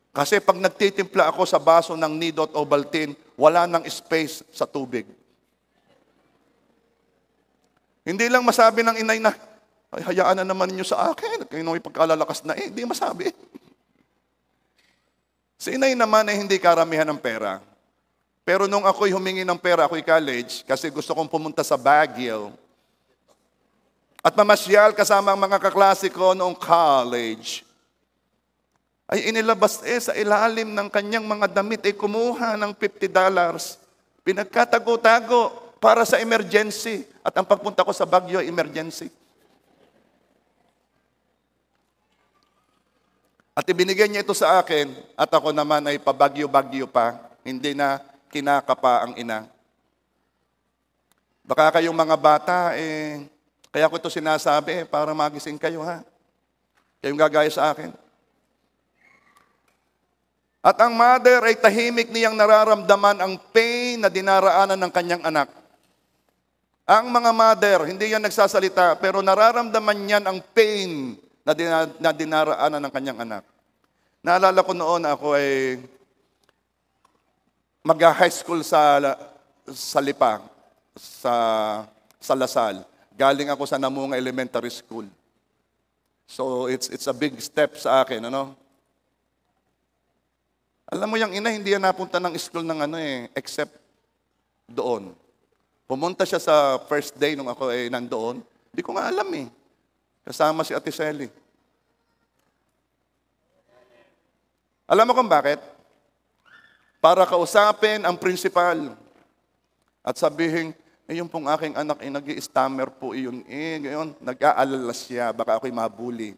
Speaker 1: Kasi pag nagtitimpla ako sa baso ng Nido at Ovaltine, wala nang space sa tubig. Hindi lang masabi ng inay na, ay, hayaan na naman niyo sa akin. Kayo nung ipagkalalakas na hindi masabi. Si inay naman ay hindi karamihan ng pera. Pero nung ako'y humingi ng pera, ako'y college, kasi gusto kong pumunta sa Baguio. At mamasyal kasama ang mga kaklase ko noong college. Ay inilabas sa ilalim ng kanyang mga damit, kumuha ng $50. Pinagkatago-tago para sa emergency. At ang pagpunta ko sa Baguio, emergency. At ibinigay niya ito sa akin, at ako naman ay pabagyo-bagyo pa, hindi na kinakapa ang ina. Baka kayong mga bata, kaya ko ito sinasabi, para magising kayo ha. Kayong gagaya sa akin. At ang mother ay tahimik niyang nararamdaman ang pain na dinaraanan ng kanyang anak. Ang mga mother, hindi yan nagsasalita, pero nararamdaman niyan ang pain na dinaraanan ng kanyang anak. Naalala ko noon ako ay mag-high school sa Lipa, sa Lasal. Galing ako sa Namunga Elementary School. So it's a big step sa akin, Alam mo yung ina, hindi yan napunta ng school ng except doon. Pumunta siya sa first day nung ako nandoon. Hindi ko nga alam Kasama si Ate Sally. Alam mo kung bakit? Para kausapin ang principal. At sabihin, yung pong aking anak, nag-i-stammer po iyon. Ngayon, nag-aalala siya, baka ako'y mabuli.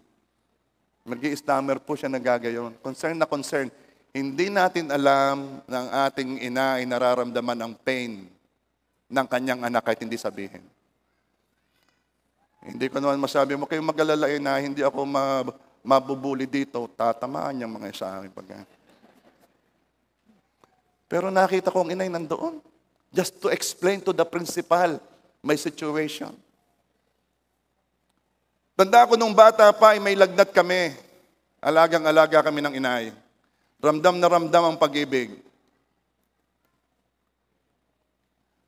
Speaker 1: Nag-i-stammer po siya nagagayon. Concern na concern. Hindi natin alam na ang ating ina ay nararamdaman ang pain ng kanyang anak kahit hindi sabihin. Hindi ko naman masabi mo, kayo mag-alala na hindi ako mabubuli dito, tatamaan yung mga sa akin. Pero nakita ko ang inay nandoon. Just to explain to the principal my situation. Tanda ko nung bata pa ay may lagnat kami. Alagang-alaga kami ng inay. Ramdam na ramdam ang pag-ibig.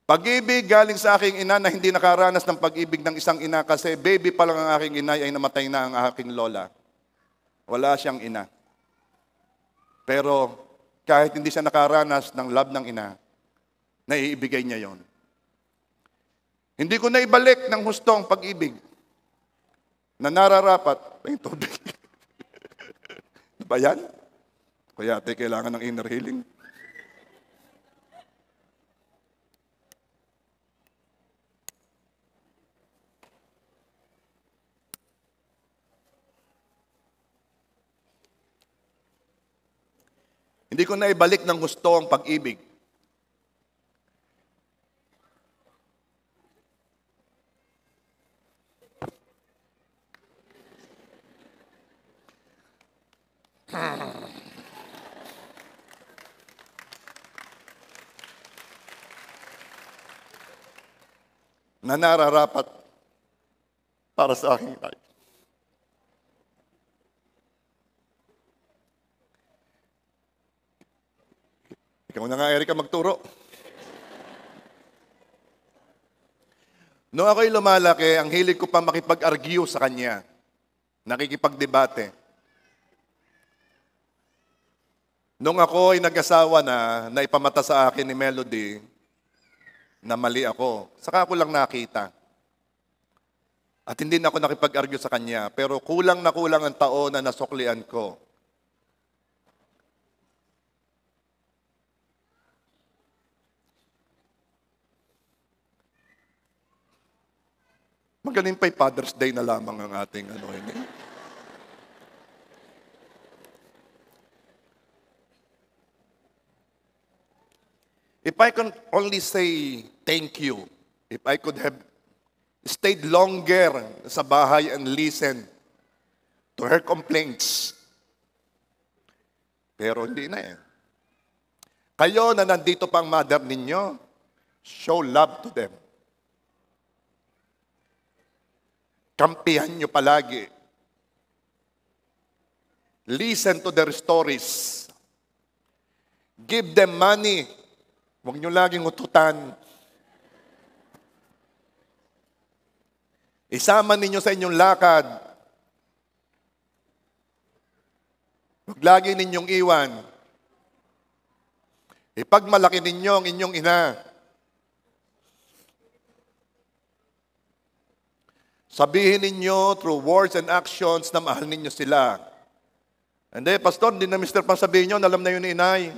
Speaker 1: Pag-ibig galing sa aking ina na hindi nakaranas ng pag-ibig ng isang ina kasi baby pa lang ang aking inay ay namatay na ang aking lola. Wala siyang ina. Pero kahit hindi siya nakaranas ng love ng ina, naiibigay niya yon. Hindi ko na ibalik ng husto ang pag-ibig na nararapat. Ay, tubig. Ba yan? Kaya ate, kailangan ng inner healing. Hindi ko na ibalik ng gusto ang pag-ibig. Na nararapat para sa aking inay. Ikaw na nga, Erika, magturo. Noong ako'y lumalaki, ang hilig ko pa makipag-argue sa kanya. Nakikipagdebate. Noong ako'y nag-asawa na ipamata sa akin ni Melody, na mali ako. Saka ako lang nakita. At hindi na ako nakipag-argue sa kanya. Pero kulang na kulang ang taon na nasuklian ko. Magaling pa'y Father's Day na lamang ang ating ini. If I can only say thank you, if I could have stayed longer sa bahay and listen to her complaints. Pero hindi na eh. Kayo na nandito pa ang mother ninyo, show love to them. Kampihan nyo palagi. Listen to their stories. Give them money. Huwag nyo laging ututan. Isama ninyo sa inyong lakad. Huwag lagi ninyong iwan. Ipagmalaki ninyo ang inyong ina. Sabihin ninyo through words and actions na mahal ninyo sila. Hindi, Pastor, hindi na Mr. Pang sabihin nyo, alam na yun ni inay.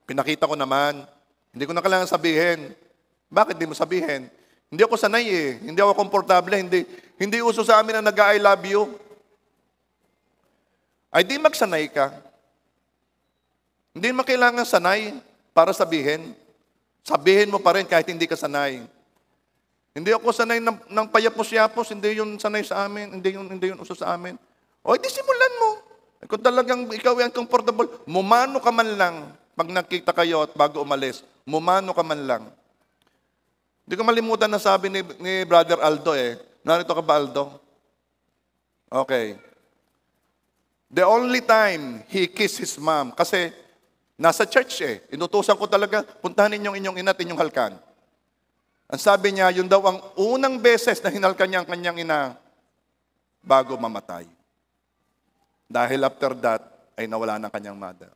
Speaker 1: Pinakita ko naman. Hindi ko na kailangan sabihin. Bakit di mo sabihin? Hindi ako sanay eh. Hindi ako komportable. Hindi uso sa amin na nag-I love you. Ay di magsanay ka. Hindi mo kailangan sanay para sabihin. Sabihin mo pa rin kahit hindi ka sanay. Hindi ako sanay ng payapos-yapos. Hindi yun sanay sa amin. Hindi yun uso sa amin. O, di simulan mo. Kung talagang ikaw ay uncomfortable, mumano ka man lang. Pag nakita kayo at bago umalis, mumano ka man lang. Hindi ko malimutan na sabi ni Brother Aldo eh. Narito ka ba, Aldo? Okay. The only time he kissed his mom, kasi nasa church eh. Inutusan ko talaga, puntahan ninyong inyong ina at inyong halkan. Ang sabi niya, yun daw ang unang beses na hinalkan niya ang kanyang ina bago mamatay. Dahil after that, ay nawala ng kanyang mother.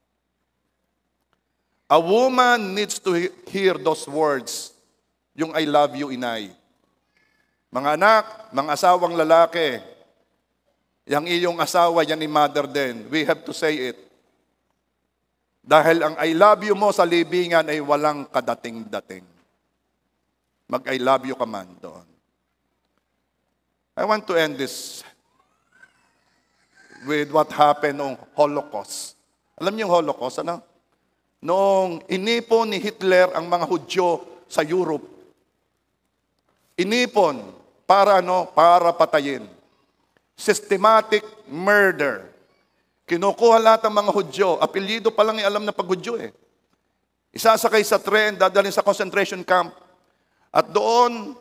Speaker 1: A woman needs to hear those words. Yung I love you, inay. Mga anak, mga asawang lalaki, yung iyong asawa, yan ni mother din. We have to say it. Dahil ang I love you mo sa libingan ay walang kadating-dating. Mag-I love you ka man doon. I want to end this with what happened on Holocaust. Alam niyo yung Holocaust, ano? Noong inipon ni Hitler ang mga Hudyo sa Europe, inipon para ano? Para patayin. Systematic murder. Kinukuha lahat ng mga Hudyo. Apelyido pa lang alam na pag Hudyo eh. Isasakay sa tren, dadalhin sa concentration camp. At doon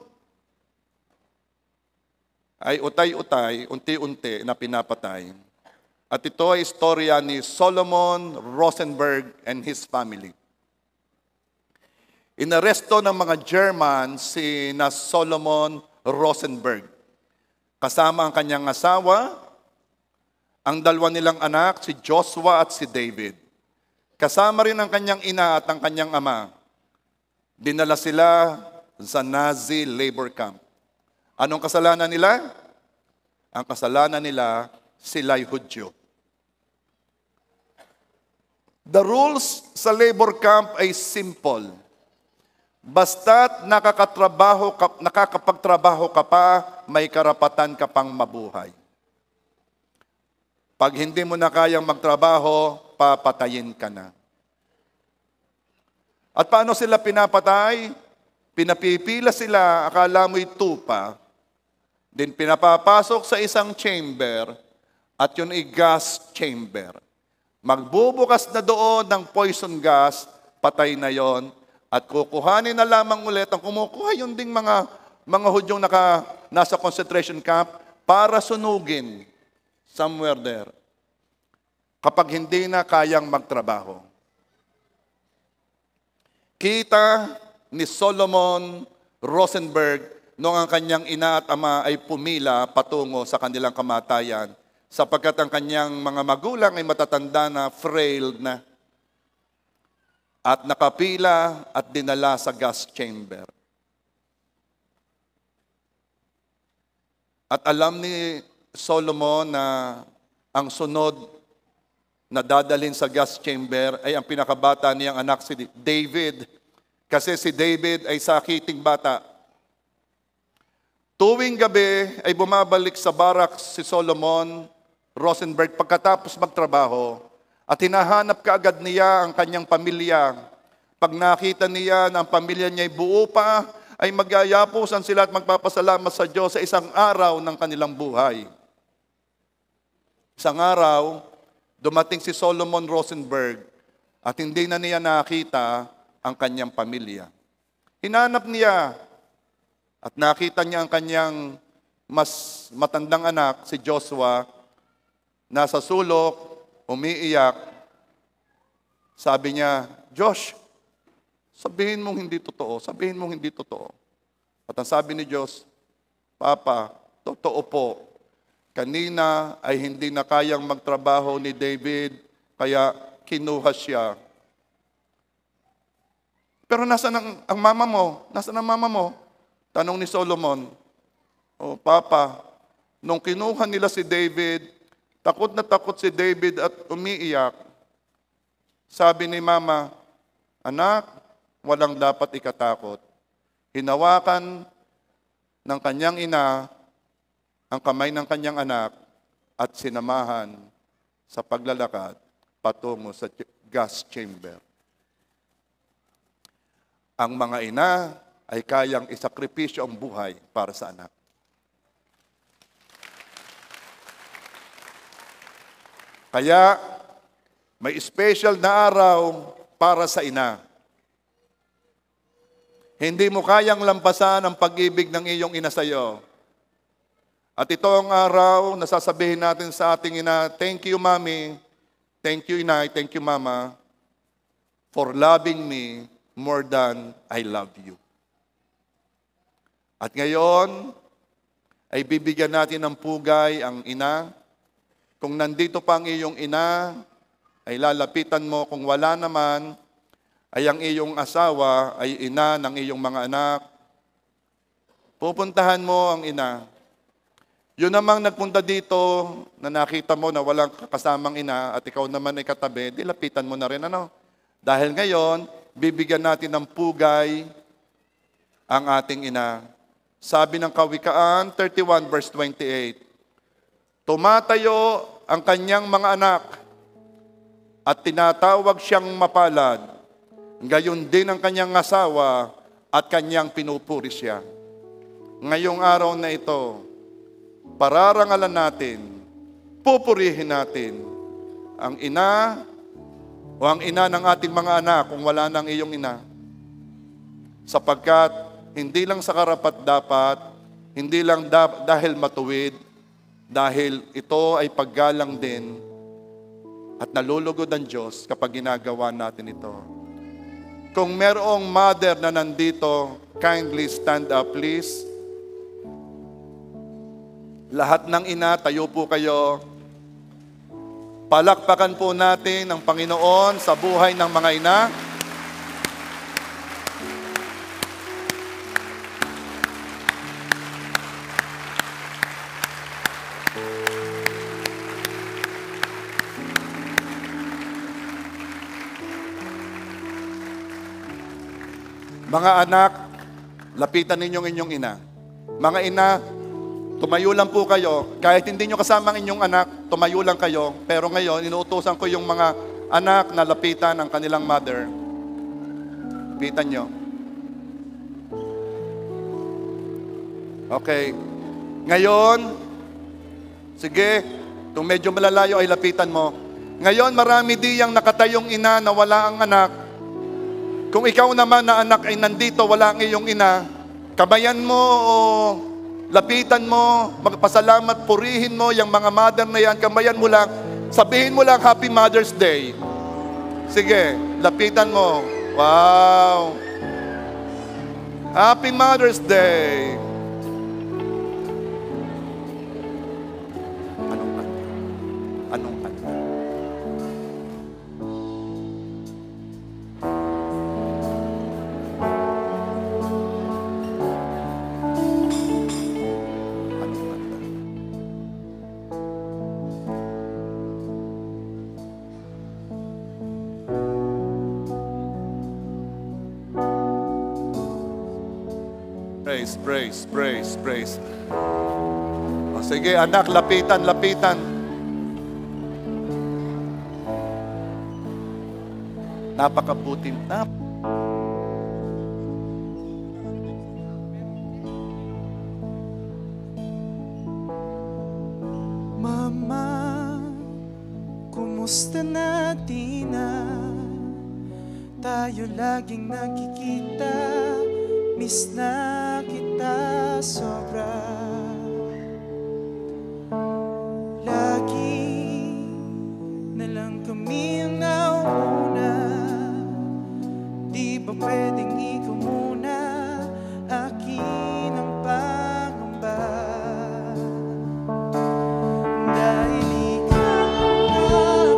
Speaker 1: ay utay-utay, unti-unti na pinapatay. At ito ay istorya ni Solomon Rosenberg and his family. Inaresto ng mga German si na Solomon Rosenberg. Kasama ang kanyang asawa, ang dalawa nilang anak, si Joshua at si David. Kasama rin ang kanyang ina at ang kanyang ama. Dinala sila sa Nazi labor camp. Anong kasalanan nila? Ang kasalanan nila, sila'y Hudyo. The rules sa labor camp ay simple. Basta't nakakapagtrabaho ka pa, may karapatan ka pang mabuhay. Pag hindi mo na kayang magtrabaho, papatayin ka na. At paano sila pinapatay? Pinapipila sila, akala mo'y tupa. Then pinapapasok sa isang chamber at yun ay gas chamber. Magbubukas na doon ng poison gas, patay na yon at kukuhanin na lamang ulit ang kumukuha yun ding mga Hudyong nasa concentration camp para sunugin somewhere there. Kapag hindi na kayang magtrabaho. Kita ni Solomon Rosenberg noong ang kanyang ina at ama ay pumila patungo sa kanilang kamatayan sapagkat ang kanyang mga magulang ay matatanda na, frail na at nakapila at dinala sa gas chamber. At alam ni Solomon na ang sunod na dadalhin sa gas chamber ay ang pinakabata niyang anak si David. Kasi si David ay sakiting bata. Tuwing gabi ay bumabalik sa barracks si Solomon Rosenberg pagkatapos magtrabaho at hinahanap kaagad niya ang kanyang pamilya. Pag nakita niya na ang pamilya niya ay buo pa, ay magyayapusan sila at magpapasalamat sa Diyos sa isang araw ng kanilang buhay. Isang araw, dumating si Solomon Rosenberg at hindi na niya nakita ang kanyang pamilya. Hinanap niya at nakita niya ang kanyang mas matandang anak, si Joshua, nasa sulok, umiiyak. Sabi niya, Josh, sabihin mong hindi totoo, sabihin mong hindi totoo. At ang sabi ni Diyos, Papa, totoo po. Kanina ay hindi na kayang magtrabaho ni David, kaya kinuha siya. Pero nasaan ang mama mo? Nasaan ang mama mo? Tanong ni Solomon, O Papa, nung kinuha nila si David, takot na takot si David at umiiyak. Sabi ni Mama, Anak, walang dapat ikatakot. Hinawakan ng kanyang ina ang kamay ng kanyang anak at sinamahan sa paglalakad patungo sa gas chamber. Ang mga ina ay kayang isakripisyo ang buhay para sa anak. Kaya may special na araw para sa ina. Hindi mo kayang lampasan ang pag-ibig ng iyong ina sa iyo. At ito ang araw na sasabihin natin sa ating ina, thank you, Mami, thank you, Inay, thank you, Mama, for loving me more than I love you. At ngayon, ay bibigyan natin ng pugay ang ina. Kung nandito pa ang iyong ina, ay lalapitan mo. Kung wala naman, ay ang iyong asawa ay ina ng iyong mga anak. Pupuntahan mo ang ina. Yun namang nagpunta dito na nakita mo na walang kasamang ina at ikaw naman ay katabi, dilapitan mo na rin ano. Dahil ngayon, bibigyan natin ng pugay ang ating ina. Sabi ng Kawikaan 31 verse 28, Tumatayo ang kanyang mga anak at tinatawag siyang mapalad. Gayon din ang kanyang asawa at kanyang pinupuri siya. Ngayong araw na ito, pararangalan natin, pupurihin natin ang ina o ang ina ng ating mga anak kung wala nang iyong ina. Sapagkat hindi lang sa karapat-dapat, hindi lang dahil matuwid, dahil ito ay paggalang din at nalulugod ang Diyos kapag ginagawa natin ito. Kung merong mother na nandito, kindly stand up please. Lahat ng ina, tayo po kayo. Palakpakan po natin ang Panginoon sa buhay ng mga ina. Mga anak, lapitan ninyong inyong ina. Mga ina, tumayo lang po kayo. Kahit hindi nyo kasama ang inyong anak, tumayo lang kayo. Pero ngayon, inuutosan ko yung mga anak na lapitan ang kanilang mother. Lapitan nyo. Okay. Ngayon, sige, kung medyo malalayo ay lapitan mo. Ngayon, marami diyang nakatayong ina na wala ang anak. Kung ikaw naman na anak ay nandito, wala ang iyong ina, kabayan mo o lapitan mo, magpasalamat, purihin mo yung mga mother na yan, kabayan mo lang, sabihin mo lang, Happy Mother's Day. Sige, lapitan mo. Wow! Happy Mother's Day! Anong kanta? Anong kanta? Praise, praise, praise, praise. O, sige, anak, lapitan, lapitan. Napakabuti.
Speaker 2: Mama, kumusta na di na tayo laging nakikita? Miss na kita sobra. Lagi na lang kami ang nauna. Di ba pwedeng ikaw muna? Akin ang pangamba. Dahil ikaw ang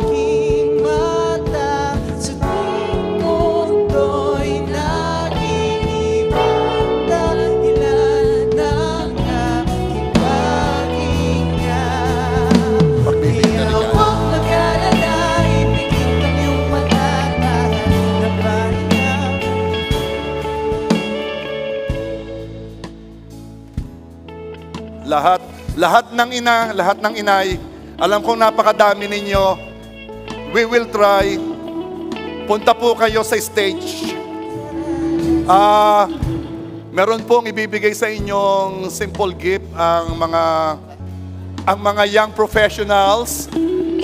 Speaker 2: aking mata, sa tuwing mundo'y
Speaker 1: lahat ng ina, lahat ng inay, alam kong napakadami ninyo. We will try. Punta po kayo sa stage. Meron pong ibibigay sa inyong simple gift ang mga young professionals.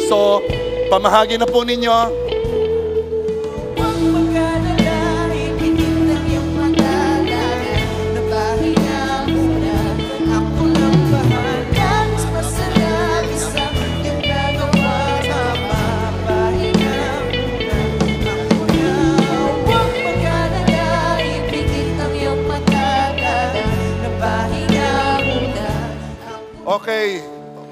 Speaker 1: So, pamahagi na po ninyo. Okay,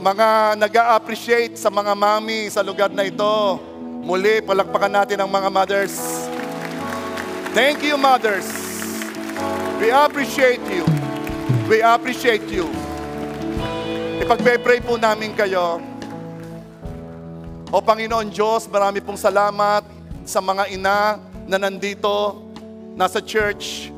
Speaker 1: mga nag-a-appreciate sa mga mami sa lugar na ito. Muli, palakpakan natin ang mga mothers. Thank you, mothers. We appreciate you. We appreciate you. Ipagpe-pray po namin kayo. O Panginoon Diyos, marami pong salamat sa mga ina na nandito, nasa church.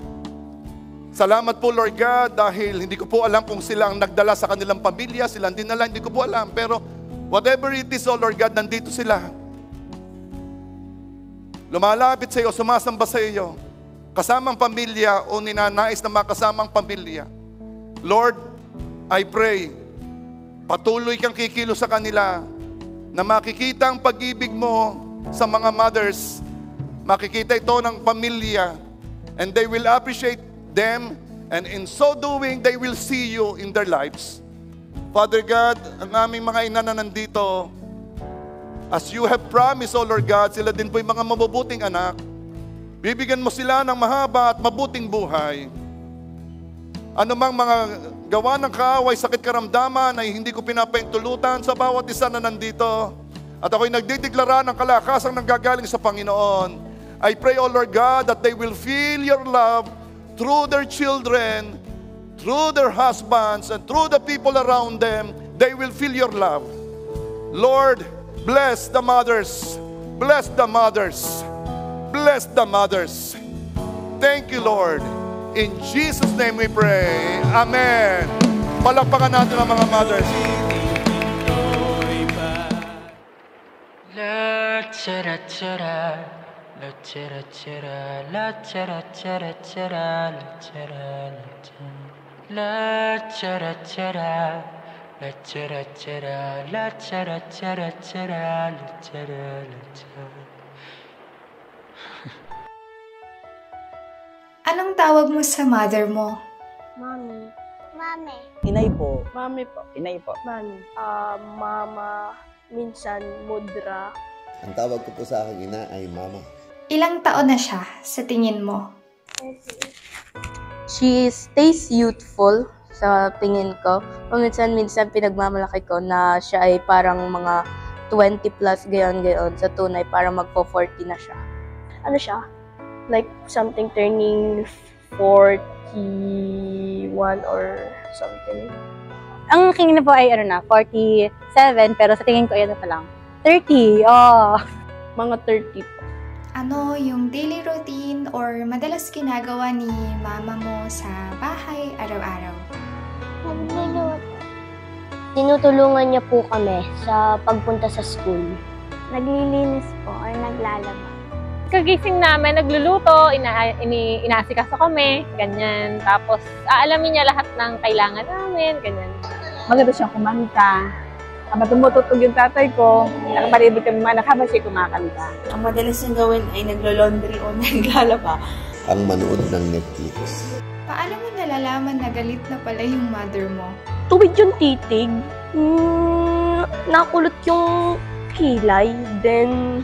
Speaker 1: Salamat po, Lord God, dahil hindi ko po alam kung sila ang nagdala sa kanilang pamilya, sila ang dinala, hindi ko po alam. Pero whatever it is, oh Lord God, nandito sila. lumalapit sa iyo, sumasamba sa iyo, kasamang pamilya o ninanais na makasamang pamilya. Lord, I pray, patuloy kang kikilos sa kanila na makikita ang pag-ibig mo sa mga mothers. Makikita ito ng pamilya and they will appreciate them, and in so doing, they will see you in their lives. Father God, ang aming mga ina na nandito, as you have promised, O Lord God, sila din po yung mga mabubuting anak. Bibigyan mo sila ng mahaba at mabuting buhay. Ano mang mga gawa ng kaaway, sakit karamdaman ay hindi ko pinapaintulutan sa bawat isa na nandito. At ako'y nagdideklara ng kalakasang nanggagaling sa Panginoon. I pray, O Lord God, that they will feel your love through their children, through their husbands, and through the people around them. They will feel your love. Lord, bless the mothers. Bless the mothers. Bless the mothers. Thank you, Lord. In Jesus' name we pray. Amen. Palakpakan natin ang mga mothers.
Speaker 2: La chara chara, la chara chara, la chara chara chara, la chara la chara chara, la chara chara, la chara chara chara, la chara la chara.
Speaker 3: Anong tawag mo sa mother mo?
Speaker 4: Mami. Mami.
Speaker 5: Inay po.
Speaker 4: Mami po.
Speaker 5: Inay po.
Speaker 4: Mami. Mama. Minsan, mudra.
Speaker 6: Ang tawag ko po sa aking ina ay mama.
Speaker 3: Ilang taon na siya sa tingin mo?
Speaker 4: She stays youthful sa tingin ko. Minsan pinagmamalaki ko na siya ay parang mga 20 plus gayon-gayon. Sa tunay, parang magpo-40 na siya. Ano siya? Like something turning 41 or something.
Speaker 7: Ang king na po ay 47, pero sa tingin ko yan na pa lang. 30, oh.
Speaker 4: Mga 30 po.
Speaker 3: Ano yung daily routine or madalas ginagawa ni mama mo sa bahay araw-araw?
Speaker 8: Nagluluto. Tinutulungan niya po kami sa pagpunta sa school. Naglilinis po or naglalaba.
Speaker 7: Kagising namin, nagluluto, inaasikaso kami, ganyan. Tapos, aalamin niya lahat ng kailangan namin, ganyan.
Speaker 9: Maganda siyang kumanta. Habang tumututog yung tatay ko, nakaparibig kami manak habang siya kumakanta.
Speaker 10: Ang madalas niyang gawin ay naglo-laundry o naglalaba.
Speaker 6: Ang manood ng Netflix.
Speaker 3: Paano mo nalalaman na galit na pala yung mother mo?
Speaker 4: Tuwid yung titig. Nakulot yung kilay. Then,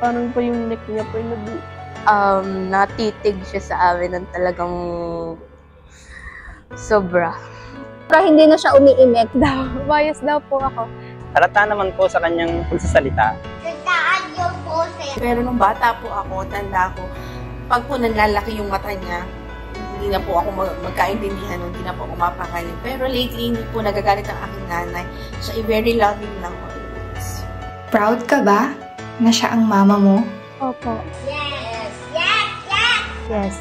Speaker 4: parang pa yung neck niya po yung natitig siya sa amin ng talagang sobra.
Speaker 7: Pero hindi na siya umiimik daw. Bias daw po ako.
Speaker 5: Halata naman po sa kanyang pagsasalita.
Speaker 10: Pero nung bata po ako, tanda ko, pag po nanlalaki yung mata niya, hindi na po ako magkaintindihan, hindi na po ako mapakalim. Pero lately, hindi po nagagalit ang aking nanay. Siya ay very loving lang always.
Speaker 3: Proud ka ba na siya ang mama mo?
Speaker 8: Opo.
Speaker 4: Yes.
Speaker 8: Yes.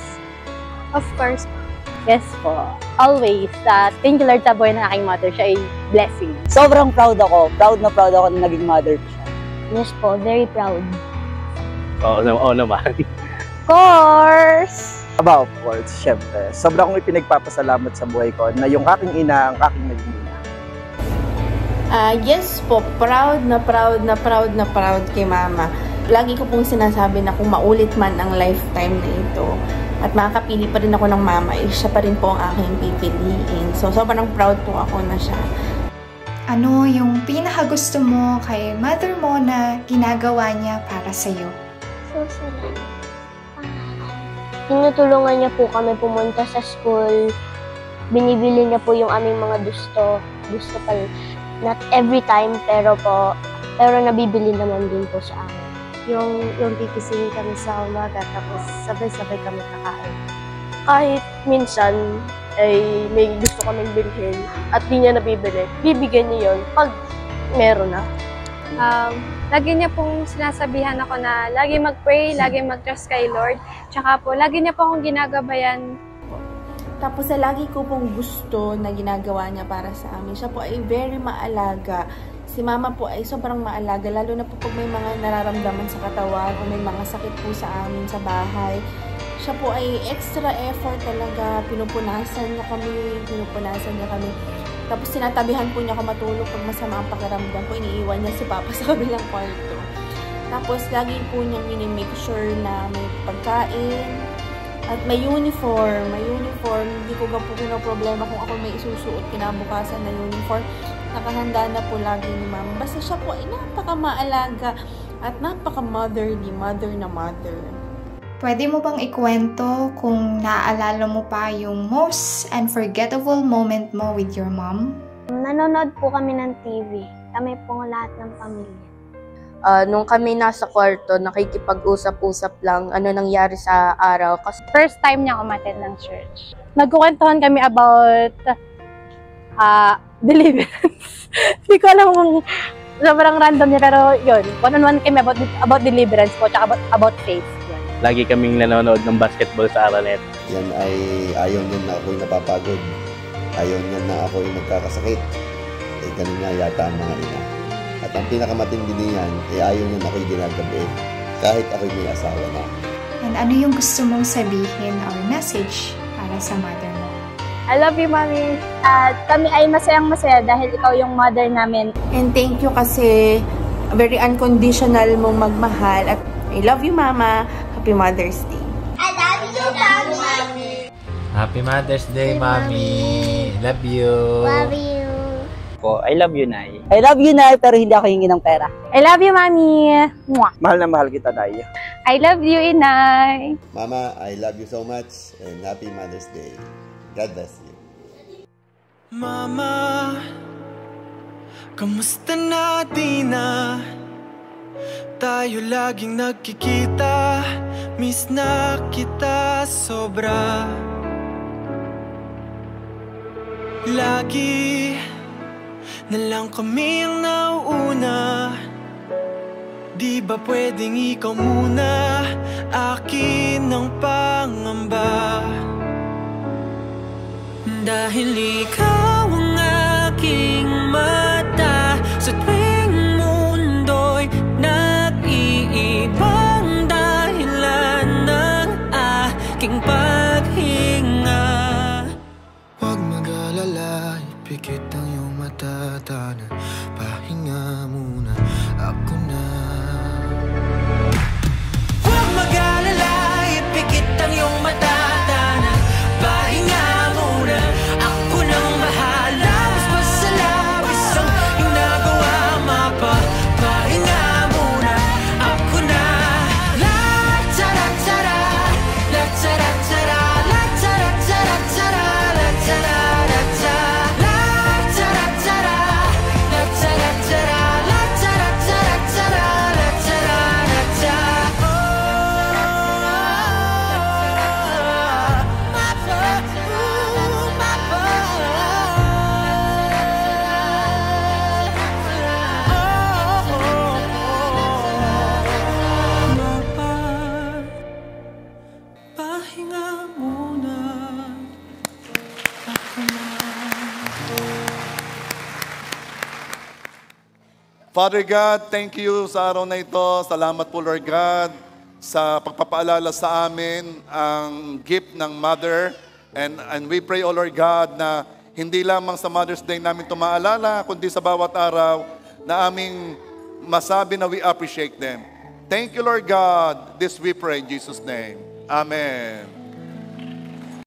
Speaker 7: Of course. Yes po. Always. Thank you Lord sa buhay ng aking mother. Siya ay blessing.
Speaker 5: Sobrang proud ako. Proud na naging mother ko siya.
Speaker 8: Yes po, very proud.
Speaker 5: Oo naman.
Speaker 7: Of course!
Speaker 5: Of course, syempre. Sobrang kong ipinagpapasalamat sa buhay ko na yung aking ina ang aking naging ina.
Speaker 10: Yes po, proud kay mama. Lagi ko pong sinasabi na kung maulit man ang lifetime na ito at makakapili pa rin ako ng mama, siya pa rin po ang aking pipiliin. So, sobrang proud po ako na siya.
Speaker 3: Ano yung pinakagusto mo kay mother mo na ginagawa niya para sa'yo?
Speaker 8: Susunod. Tinutulungan niya po kami pumunta sa school. Binibili niya po yung aming mga gusto. Gusto pa rin. Not every time, pero nabibili naman din po sa amin. Yung titisingin kami sa umaga, tapos sabay-sabay kami kakain.
Speaker 4: Kahit minsan, ay may gusto kaming bilhin at di niya nabibili, bibigyan niya yun pag meron na.
Speaker 7: Lagi niya pong sinasabihan ako na lagi mag-pray, lagi mag-trust kay Lord. Tsaka po, lagi niya po akong ginagabayan.
Speaker 10: Tapos sa lagi ko pong gusto na ginagawa niya para sa amin, siya po ay very maalaga. Si mama po ay sobrang maalaga, lalo na po pag may mga nararamdaman sa katawan o may mga sakit po sa amin sa bahay. Siya po ay extra effort talaga, pinupunasan niya kami. Tapos tinatabihan po niya ako matulog pag masama ang pakiramdam ko, iniiwan niya si Papa sa kabilang kwarto. Tapos lagi po niyang minimake sure na may pagkain, at may uniform. Hindi ko po problema kung ako may isusuot kinabukasan na uniform. Nakahanda na po lagi ni Mama. Basta siya po ay napaka-maalaga at napaka-motherly, mother na mother.
Speaker 3: Pwede mo bang ikwento kung naaalala mo pa yung most unforgettable moment mo with your mom?
Speaker 8: Nanonood po kami ng TV. Kami po lahat ng pamilya.
Speaker 4: Nung kami nasa kwarto, nakikipag-usap-usap lang ano nangyari sa araw. Kasi
Speaker 7: First time niya umattend ng church. Nagkukwentuhan kami about deliverance. Hindi ko alam kung sobrang random niya, pero yun, one-on-one kami about deliverance po, tsaka about faith. Yun.
Speaker 5: Lagi kaming nanonood ng basketball sa Aranet.
Speaker 6: Yan ay ayaw niya na ako'y napapagod. Ayaw niya na ako'y nagkakasakit. Ganun nga yata ang mga ina. At ang pinakamatindi niyan, ayaw niya na ako'y ginagabi. Kahit ako'y may asawa na.
Speaker 3: And ano yung gusto mong sabihin or message para sa mother mo?
Speaker 8: I love you, Mommy. At kami ay masayang-masaya dahil ikaw yung mother namin.
Speaker 10: And thank you kasi very unconditional mong magmahal. At I love you, Mama. Happy Mother's Day.
Speaker 8: I love you, Mommy.
Speaker 11: Happy Mother's Day, Mommy. Love you.
Speaker 8: Love you.
Speaker 5: I love you, Nay.
Speaker 12: I love you, Nay, pero hindi ako hingi ng pera.
Speaker 7: I love you, Mommy. Mwah.
Speaker 5: Mahal na mahal kita, Nay.
Speaker 7: I love you, Inay.
Speaker 6: Mama, I love you so much and happy Mother's Day. God bless you.
Speaker 13: Mama, kamusta na di na? Tayo laging nagkikita, miss na kita sobra. Lagi na lang kami ang nauuna. Di ba pwedeng ikaw muna, akin ang pangamba? Dahil ikaw ang aking mata, sa tuwing mundo'y nag-iibang dahilan ng aking paghinga. Huwag mag-alala, ipikit ang iyong mata, tana, pahinga muna, ako na. Huwag mag-alala, ipikit ang iyong mata, tana, pahinga muna, ako nang bahala. Mas masalabis ang iyong nagawa, mapapahinga muna, ako na. La-tara-tara, la-tara-tara, la-tara-tara-tara, la-tara-tara, la-tara-tara, la-tara-tara, la-tara-tara-tara, la-tara-tara. Pahinga muna, ako na.
Speaker 1: Father God, thank you sa araw na ito. Salamat po, Lord God, sa pagpapaalala sa amin ang gift ng Mother. And we pray, O Lord God, na hindi lamang sa Mother's Day namin ito maalala, kundi sa bawat araw na aming masabi na we appreciate them. Thank you, Lord God. This we pray in Jesus' name. Amen.